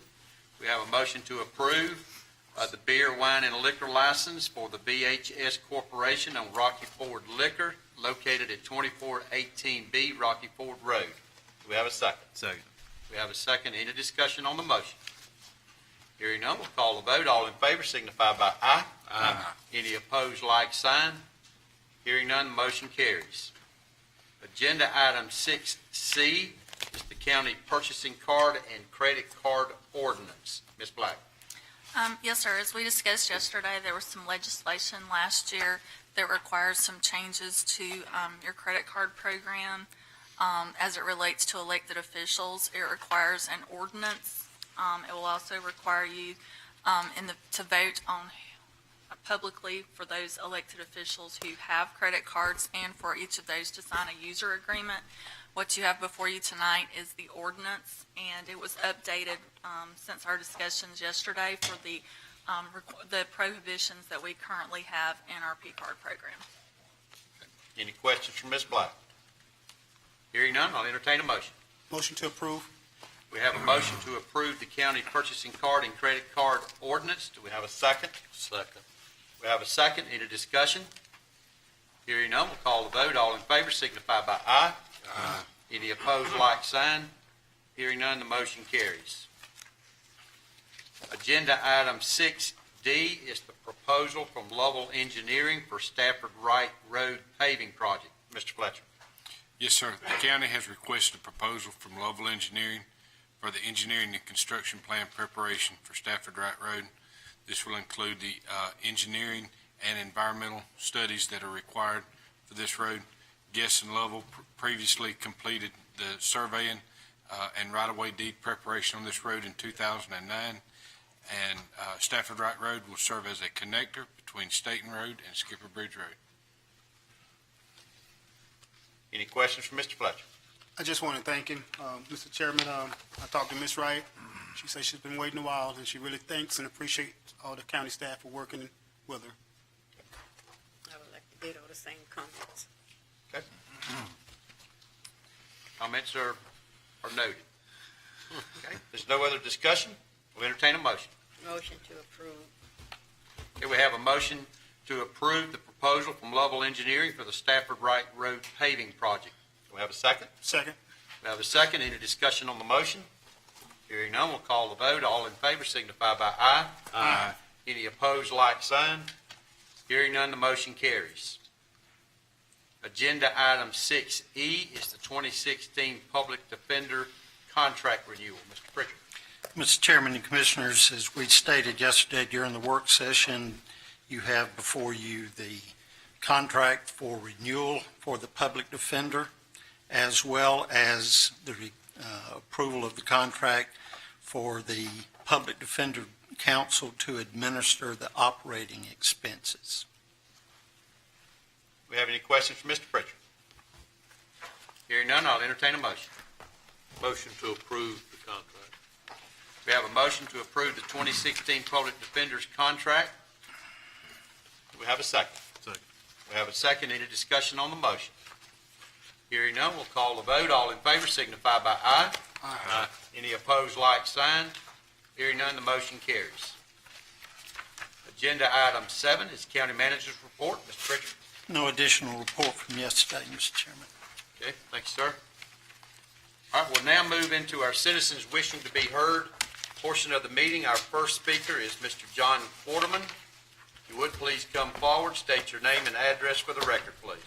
We have a motion to approve the beer, wine, and liquor license for the BHS Corporation on Rocky Ford Liquor, located at 2418B Rocky Ford Road. Do we have a second? Second. We have a second. Any discussion on the motion? Hearing none, we'll call the vote. All in favor signify by aye. Aye. Any opposed, like sign. Hearing none, the motion carries. Agenda item 6C is the county purchasing card and credit card ordinance. Ms. Black? Yes, sir. As we discussed yesterday, there was some legislation last year that requires some changes to your credit card program as it relates to elected officials. It requires an ordinance. It will also require you to vote on publicly for those elected officials who have credit cards, and for each of those to sign a user agreement. What you have before you tonight is the ordinance, and it was updated since our discussions yesterday for the prohibitions that we currently have in our P-card program. Any questions from Ms. Black? Hearing none, I'll entertain a motion. Motion to approve. We have a motion to approve the county purchasing card and credit card ordinance. Do we have a second? Second. We have a second. Any discussion? Hearing none, we'll call the vote. All in favor signify by aye. Aye. Any opposed, like sign. Hearing none, the motion carries. Agenda item 6D is the proposal from Lovell Engineering for Stafford Wright Road paving project. Mr. Fletcher? Yes, sir. The county has requested a proposal from Lovell Engineering for the engineering and construction plan preparation for Stafford Wright Road. This will include the engineering and environmental studies that are required for this road. Guest and Lovell previously completed the surveying and right-of-way deed preparation on this road in 2009. And Stafford Wright Road will serve as a connector between Staten Road and Skipper Bridge Road. Any questions for Mr. Fletcher? I just want to thank him. Mr. Chairman, I talked to Ms. Wright. She says she's been waiting a while, and she really thanks and appreciates all the county staff for working with her. I would like to ditto the same comments. Okay. Comments are noted. Okay. There's no other discussion. We'll entertain a motion. Motion to approve. Okay, we have a motion to approve the proposal from Lovell Engineering for the Stafford Wright Road paving project. Do we have a second? Second. We have a second. Any discussion on the motion? Hearing none, we'll call the vote. All in favor signify by aye. Aye. Any opposed, like sign. Hearing none, the motion carries. Agenda item 6E is the 2016 Public Defender Contract Renewal. Mr. Pritchard. Mr. Chairman and Commissioners, as we stated yesterday during the work session, you have before you the contract for renewal for the public defender, as well as the approval of the contract for the Public Defender Council to administer the operating expenses. We have any questions for Mr. Pritchard? Hearing none, I'll entertain a motion. Motion to approve the contract. We have a motion to approve the 2016 Public Defender's Contract. Do we have a second? Second. We have a second. Any discussion on the motion? Hearing none, we'll call the vote. All in favor signify by aye. Aye. Any opposed, like sign. Hearing none, the motion carries. Agenda item 7 is County Manager's Report. Mr. Pritchard. No additional report from yesterday, Mr. Chairman. Okay, thank you, sir. All right, we'll now move into our citizens wishing to be heard portion of the meeting. Our first speaker is Mr. John Quarterman. If you would, please come forward, state your name and address for the record, please.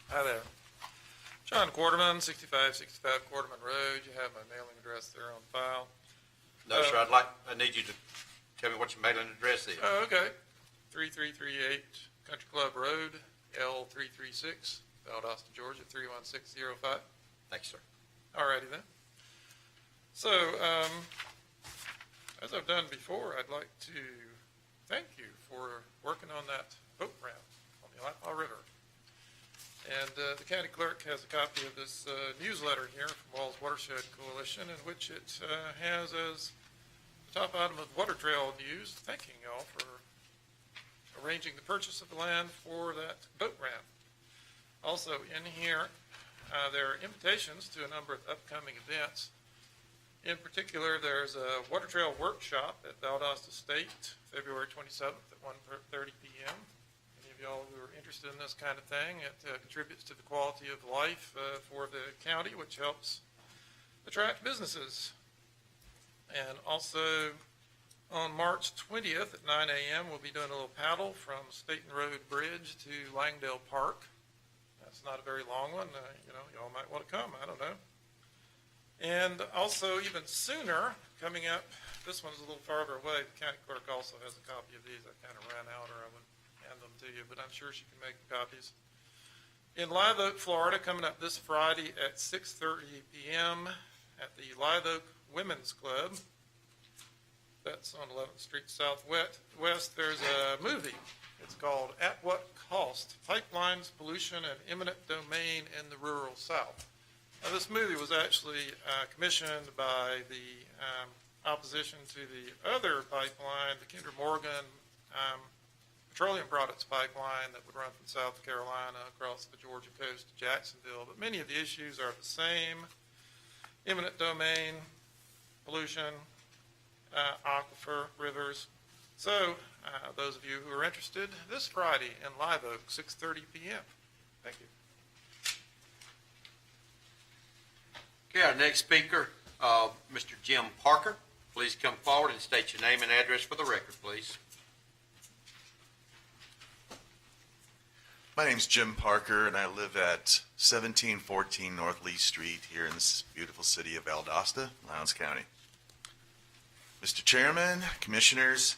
Hi there. John John Quarterman, 6565 Quarterman Road. You have my mailing address there on file. No, sir, I need you to tell me what your mailing address is. Oh, okay. 3338 Country Club Road, L336, Valdosta, Georgia, 31605. Thank you, sir. All righty then. So, as I've done before, I'd like to thank you for working on that boat ramp on the Lcboc River. And the county clerk has a copy of this newsletter here from Walls Watershed Coalition, in which it has as the top item of Water Trail News, thanking y'all for arranging the purchase of the land for that boat ramp. Also in here, there are invitations to a number of upcoming events. In particular, there's a Water Trail Workshop at Valdosta State, February 27th at 1:30 p.m. Any of y'all who are interested in this kind of thing, it contributes to the quality of life for the county, which helps attract businesses. And also on March 20th at 9 a.m., we'll be doing a little paddle from Staten Road Bridge to Langdale Park. That's not a very long one. Y'all might want to come. I don't know. And also even sooner, coming up, this one's a little farther away. The county clerk also has a copy of these. I kind of ran out, or I would hand them to you, but I'm sure she can make copies. In Live Oak, Florida, coming up this Friday at 6:30 p.m. at the Live Oak Women's Club. That's on 11th Street Southwest. There's a movie. It's called At What Cost? Pipelines, Pollution, and Eminent Domain in the Rural South. Now, this movie was actually commissioned by the opposition to the other pipeline, the Kinder Morgan petroleum products pipeline that would run from South Carolina across the Georgia coast to Jacksonville. But many of the issues are the same: eminent domain, pollution, aquifer, rivers. So those of you who are interested, this Friday in Live Oak, 6:30 p.m. Thank you. Okay, our next speaker, Mr. Jim Parker. Please come forward and state your name and address for the record, please. My name's Jim Parker, and I live at 1714 North Lee Street here in this beautiful city of Valdosta, Lowndes County. Mr. Chairman, Commissioners,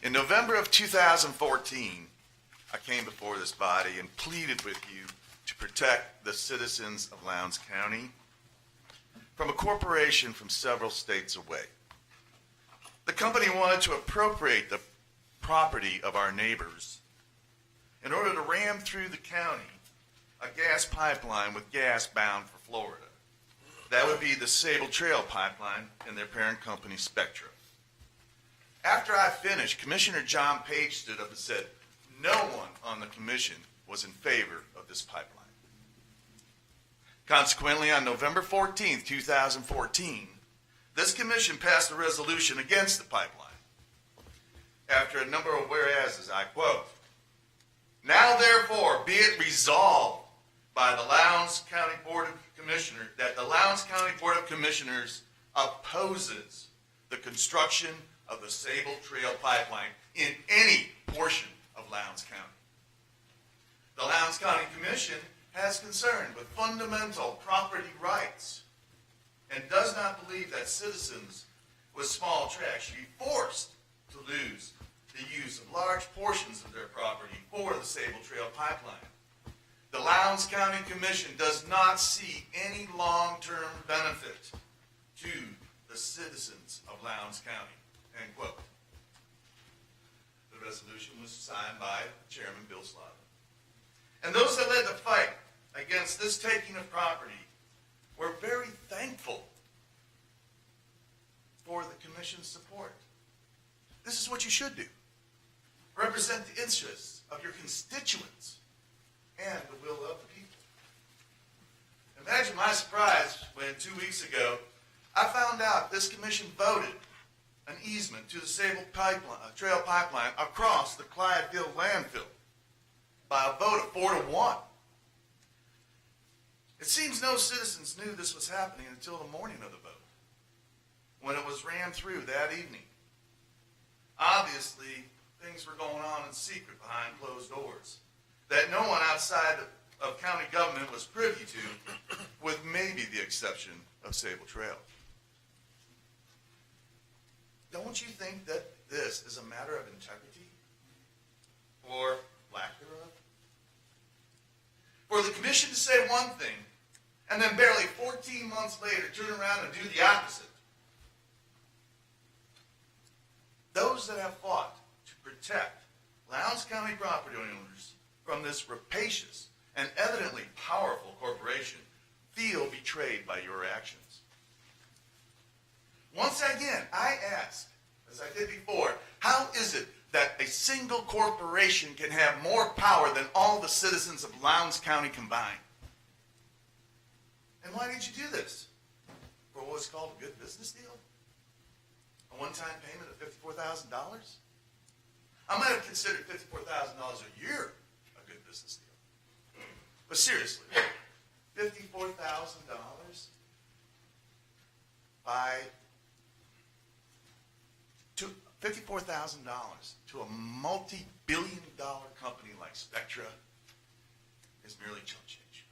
in November of 2014, I came before this body and pleaded with you to protect the citizens of Lowndes County from a corporation from several states away. The company wanted to appropriate the property of our neighbors in order to ram through the county a gas pipeline with gas bound for Florida. That would be the Sable Trail pipeline and their parent company, Spectra. After I finished, Commissioner John Page stood up and said, no one on the commission was in favor of this pipeline. Consequently, on November 14th, 2014, this commission passed a resolution against the pipeline. After a number of whereases, I quote, now therefore be it resolved by the Lowndes County Board of Commissioners that the Lowndes County Board of Commissioners opposes the construction of the Sable Trail pipeline in any portion of Lowndes County. The Lowndes County Commission has concern with fundamental property rights and does not believe that citizens with small tracts should be forced to lose the use of large portions of their property for the Sable Trail pipeline. The Lowndes County Commission does not see any long-term benefit to the citizens of Lowndes County. End quote. The resolution was signed by Chairman Bill Slaughter. And those that led the fight against this taking of property were very thankful for the Commission's support. This is what you should do. Represent the interests of your constituents and the will of the people. Imagine my surprise when 2 weeks ago I found out this commission voted an easement to the Sable Trail pipeline across the Clydeville landfill by a vote of 4-1. It seems no citizens knew this was happening until the morning of the vote, when it was rammed through that evening. Obviously, things were going on in secret behind closed doors that no one outside of county government was privy to, with maybe the exception of Sable Trail. Don't you think that this is a matter of integrity or lack thereof? For the commission to say one thing and then barely 14 months later turn around and do the opposite. Those that have fought to protect Lowndes County property owners from this rapacious and evidently powerful corporation feel betrayed by your actions. Once again, I ask, as I did before, how is it that a single corporation can have more power than all the citizens of Lowndes County combined? And why did you do this? For what was called a good business deal? A one-time payment of $54,000? I might have considered $54,000 a year a good business deal. But seriously, $54,000 $54,000 to a multi-billion-dollar company like Spectra is merely chump change.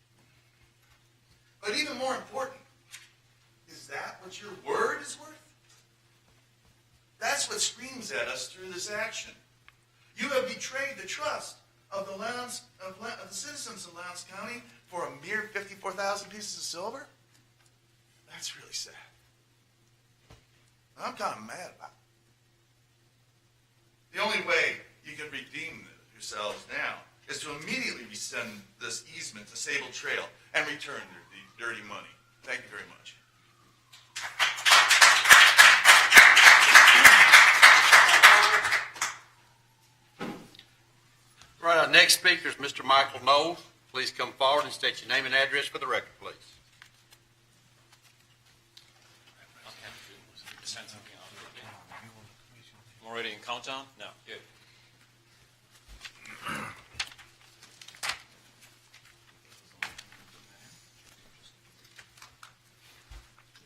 But even more important, is that what your word is worth? That's what screams at us through this action. You have betrayed the trust of the citizens of Lowndes County for a mere 54,000 pieces of silver? That's really sad. I'm kind of mad about it. The only way you can redeem yourselves now is to immediately rescind this easement to Sable Trail and return the dirty money. Thank you very much. Right, our next speaker is Mr. Michael Knowles. Please come forward and state your name and address for the record, please. I'm already in countdown? No. Good.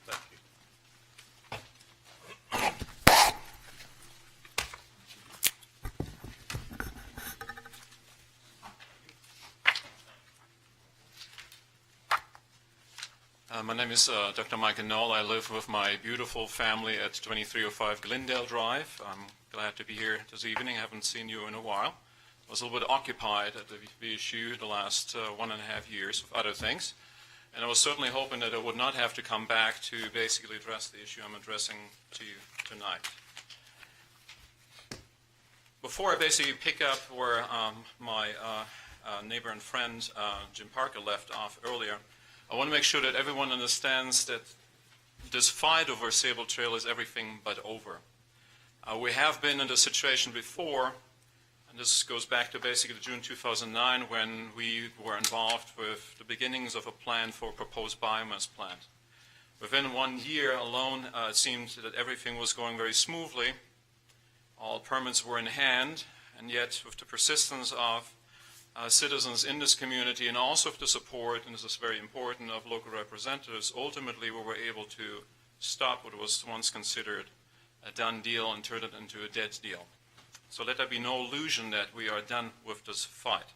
Thank you. My name is Dr. Michael Knoll. I live with my beautiful family at 2305 Glendale Drive. I'm glad to be here this evening. I haven't seen you in a while. I was a little bit occupied at the VSU the last 1.5 years with other things. And I was certainly hoping that I would not have to come back to basically address the issue I'm addressing to you tonight. Before I basically pick up where my neighbor and friend Jim Parker left off earlier, I want to make sure that everyone understands that this fight over Sable Trail is everything but over. We have been in this situation before, and this goes back to basically June 2009 when we were involved with the beginnings of a plan for a proposed biomass plant. Within 1 year alone, it seemed that everything was going very smoothly. All permits were in hand, and yet with the persistence of citizens in this community and also with the support, and this is very important, of local representatives, ultimately we were able to stop what was once considered a done deal and turn it into a dead deal. So let there be no illusion that we are done with this fight.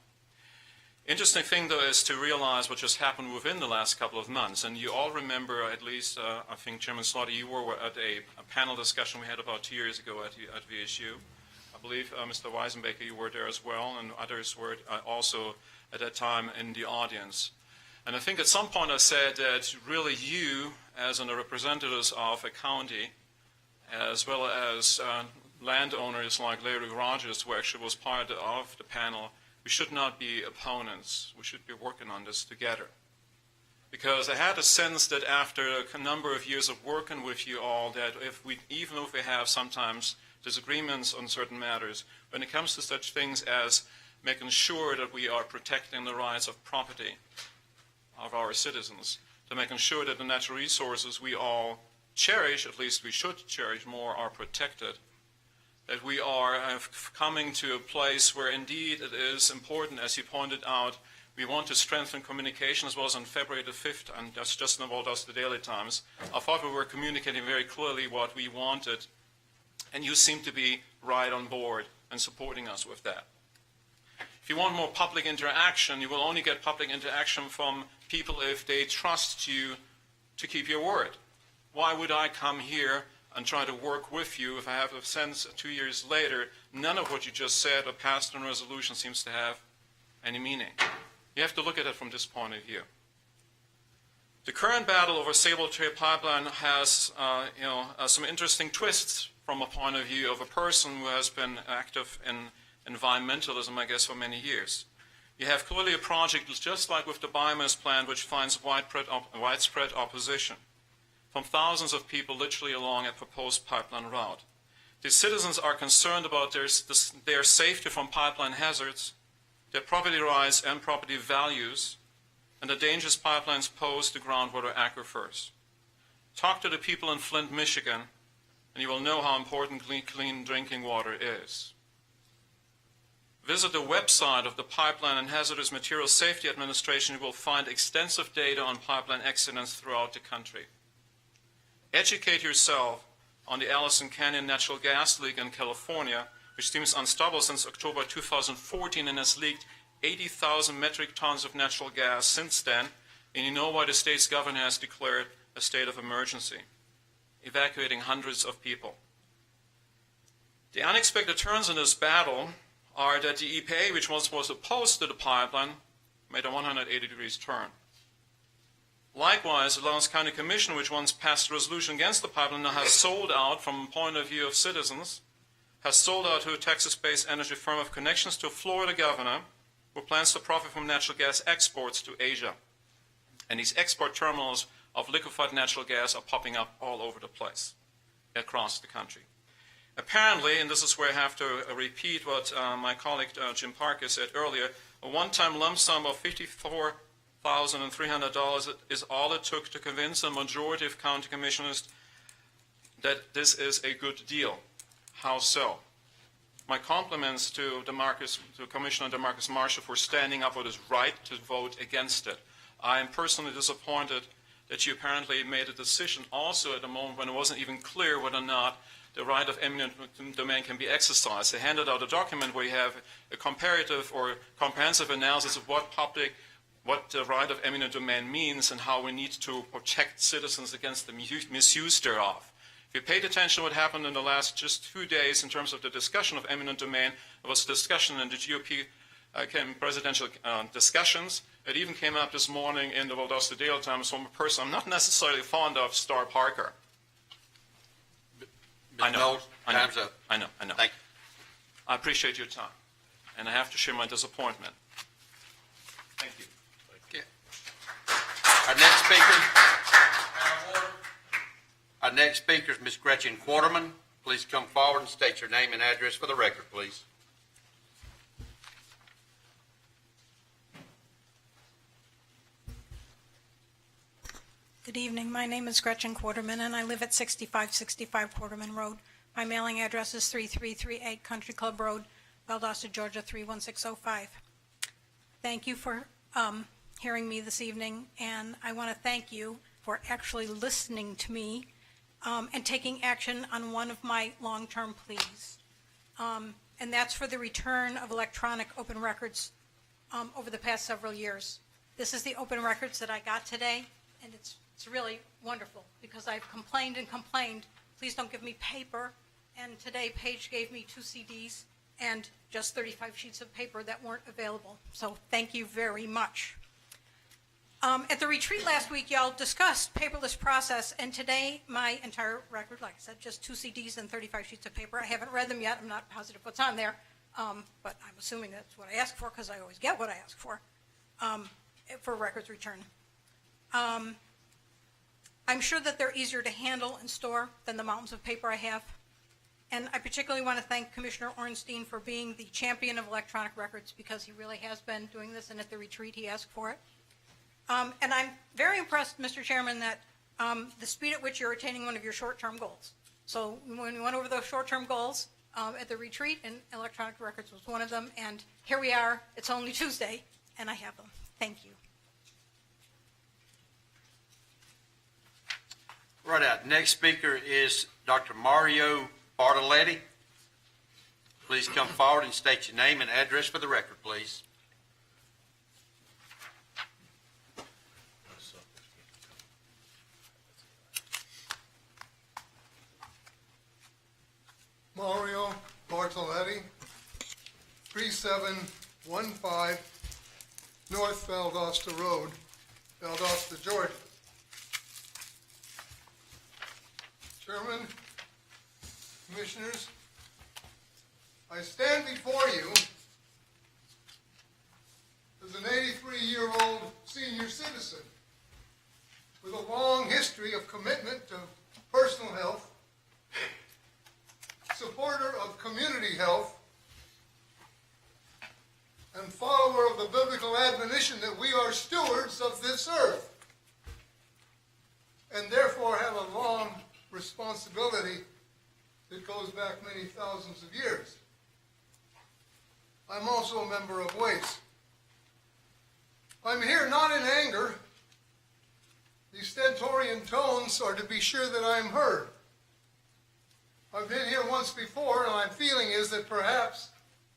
Interesting thing, though, is to realize what just happened within the last couple of months. And you all remember, at least, I think, Chairman Slaughter, you were at a panel discussion we had about 2 years ago at VSU. I believe Mr. Weisenbaker, you were there as well, and others were also at that time in the audience. And I think at some point I said that really you, as the representatives of a county, as well as landowners like Larry Rogers, who actually was part of the panel, we should not be opponents. We should be working on this together. Because I had a sense that after a number of years of working with you all, that even if we have sometimes disagreements on certain matters, when it comes to such things as making sure that we are protecting the rights of property of our citizens, to making sure that the natural resources we all cherish, at least we should cherish more, are protected, that we are coming to a place where indeed it is important, as you pointed out, we want to strengthen communication, as well as on February the 5th, and that's just about us, the Daily Times. I thought we were communicating very clearly what we wanted, and you seem to be right on board and supporting us with that. If you want more public interaction, you will only get public interaction from people if they trust you to keep your word. Why would I come here and try to work with you if I have a sense 2 years later, none of what you just said or passed in a resolution seems to have any meaning? You have to look at it from this point of view. The current battle over Lcboc pipeline has some interesting twists from a point of view of a person who has been active in environmentalism, I guess, for many years. You have clearly a project, just like with the biomass plant, which finds widespread opposition from thousands of people literally along a proposed pipeline route. The citizens are concerned about their safety from pipeline hazards, their property rights and property values, and the dangers pipelines pose to groundwater aquifers. Talk to the people in Flint, Michigan, and you will know how important clean drinking water is. Visit the website of the Pipeline and Hazardous Materials Safety Administration. You will find extensive data on pipeline accidents throughout the country. Educate yourself on the Allison Canyon natural gas leak in California, which seems unstoppable since October 2014 and has leaked 80,000 metric tons of natural gas since then, and you know why the state's governor has declared a state of emergency, evacuating hundreds of people. The unexpected turns in this battle are that the EPA, which was opposed to the pipeline, made a 180-degree turn. Likewise, the Lawrence County Commission, which once passed a resolution against the pipeline, now has sold out, from a point of view of citizens, has sold out to a Texas-based energy firm of connections to a Florida governor who plans to profit from natural gas exports to Asia. And these export terminals of liquefied natural gas are popping up all over the place, across the country. Apparently, and this is where I have to repeat what my colleague Jim Parker said earlier, a one-time lump sum of $54,300 is all it took to convince a majority of county commissioners that this is a good deal. How so? My compliments to Commissioner DeMarcus Marshall for standing up for his right to vote against it. I am personally disappointed that you apparently made a decision also at a moment when it wasn't even clear whether or not the right of eminent domain can be exercised. They handed out a document where you have a comparative or comprehensive analysis of what the right of eminent domain means and how we need to protect citizens against the misuse thereof. If you paid attention to what happened in the last just 2 days in terms of the discussion of eminent domain, there was a discussion in the GOP presidential discussions. It even came up this morning in the Valdosta Daily Times from a person I'm not necessarily fond of, Star Parker. I know. Time's up. I know. Thank you. I appreciate your time, and I have to share my disappointment. Thank you. Our next speaker is Ms. Gretchen Quarterman. Please come forward and state your name and address for the record, please. Good evening. My name is Gretchen Quarterman, and I live at 6565 Quarterman Road. My mailing address is 3338 Country Club Road, Valdosta, Georgia 31605. Thank you for hearing me this evening, and I want to thank you for actually listening to me and taking action on one of my long-term pleas, and that's for the return of electronic open records over the past several years. This is the open records that I got today, and it's really wonderful because I've complained and complained, please don't give me paper, and today Paige gave me 2 CDs and just 35 sheets of paper that weren't available. So thank you very much. At the retreat last week, y'all discussed paperless process, and today my entire record, like I said, just 2 CDs and 35 sheets of paper. I haven't read them yet. I'm not positive what's on there, but I'm assuming that's what I asked for because I always get what I ask for records return. I'm sure that they're easier to handle and store than the mountains of paper I have. And I particularly want to thank Commissioner Ornstein for being the champion of electronic records because he really has been doing this, and at the retreat he asked for it. And I'm very impressed, Mr. Chairman, that the speed at which you're attaining one of your short-term goals. So when we went over those short-term goals at the retreat, and electronic records was one of them, and here we are, it's only Tuesday, and I have them. Thank you. Right out. Next speaker is Dr. Mario Bartoletti. Please come forward and state your name and address for the record, please. Mario Bartoletti, 3715 North Valdosta Road, Valdosta, Georgia. Chairman, Commissioners, I stand before you as an 83-year-old senior citizen with a long history of commitment to personal health, supporter of community health, and follower of the biblical admonition that we are stewards of this earth, and therefore have a long responsibility that goes back many thousands of years. I'm also a member of WACE. I'm here not in anger. These stentorian tones are to be sure that I'm heard. I've been here once before, and my feeling is that perhaps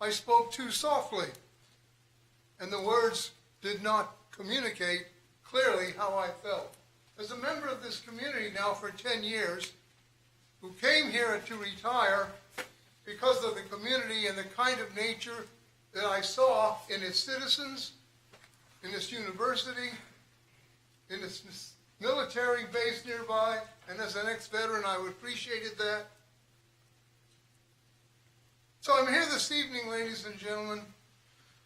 I spoke too softly, and the words did not communicate clearly how I felt. As a member of this community now for 10 years, who came here to retire because of the community and the kind of nature that I saw in its citizens, in its university, in its military base nearby, and as an ex-veteran, I appreciated that. So I'm here this evening, ladies and gentlemen,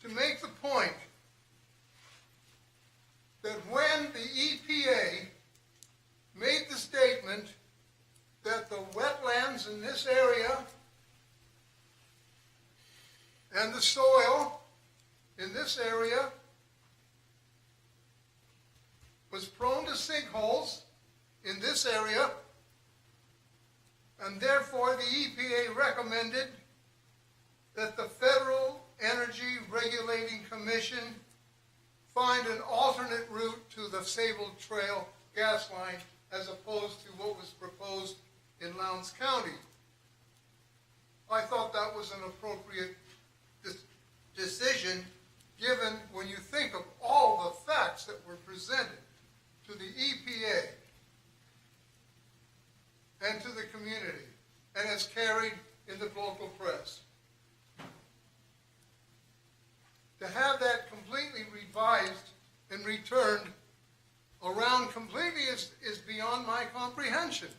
to make the point that when the EPA made the statement that the wetlands in this area and the soil in this area was prone to sinkholes in this area, and therefore the EPA recommended that the Federal Energy Regulating Commission find an alternate route to the Sable Trail gas line as opposed to what was proposed in Lowndes County. I thought that was an appropriate decision given when you think of all the facts that were presented to the EPA and to the community and as carried in the local press. To have that completely revised and returned around completely is beyond my comprehension.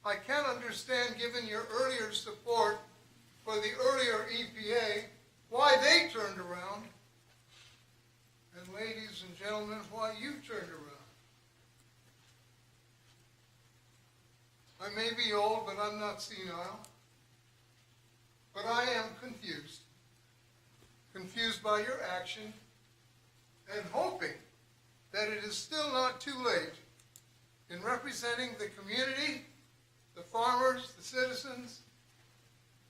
I can't understand, given your earlier support for the earlier EPA, why they turned around, and ladies and gentlemen, why you turned around. I may be old, but I'm not senile. But I am confused. Confused by your action, and hoping that it is still not too late in representing the community, the farmers, the citizens,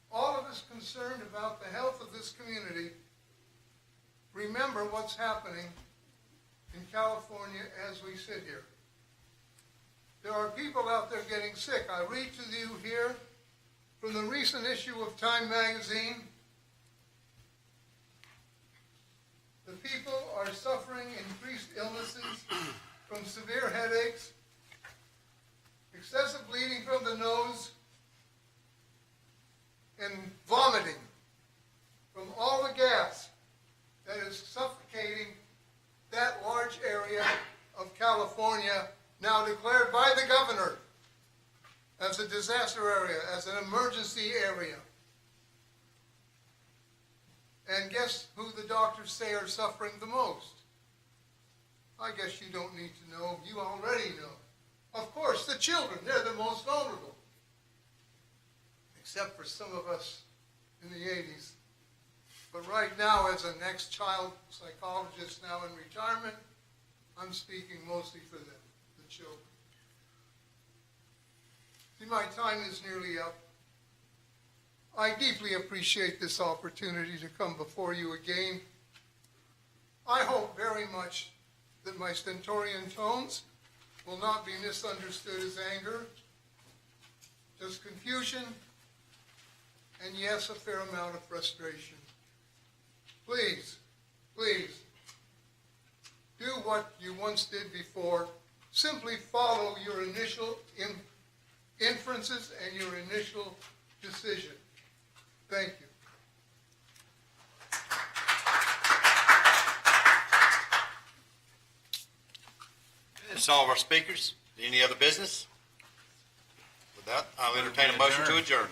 all of us concerned about the health of this community. Remember what's happening in California as we sit here. There are people out there getting sick. I read to you here from the recent issue of Time magazine. The people are suffering increased illnesses from severe headaches, excessive bleeding from the nose, and vomiting from all the gas that is suffocating that large area of California, now declared by the governor as a disaster area, as an emergency area. And guess who the doctors say are suffering the most? I guess you don't need to know. You already know. Of course, the children. They're the most vulnerable. Except for some of us in the 80s. But right now, as an ex-child psychologist now in retirement, I'm speaking mostly for them, the children. See, my time is nearly up. I deeply appreciate this opportunity to come before you again. I hope very much that my stentorian tones will not be misunderstood as anger, just confusion, and yes, a fair amount of frustration. Please, please, do what you once did before. Simply follow your initial inferences and your initial decision. Thank you. That's all of our speakers. Any other business? With that, I'll entertain a motion to adjourn.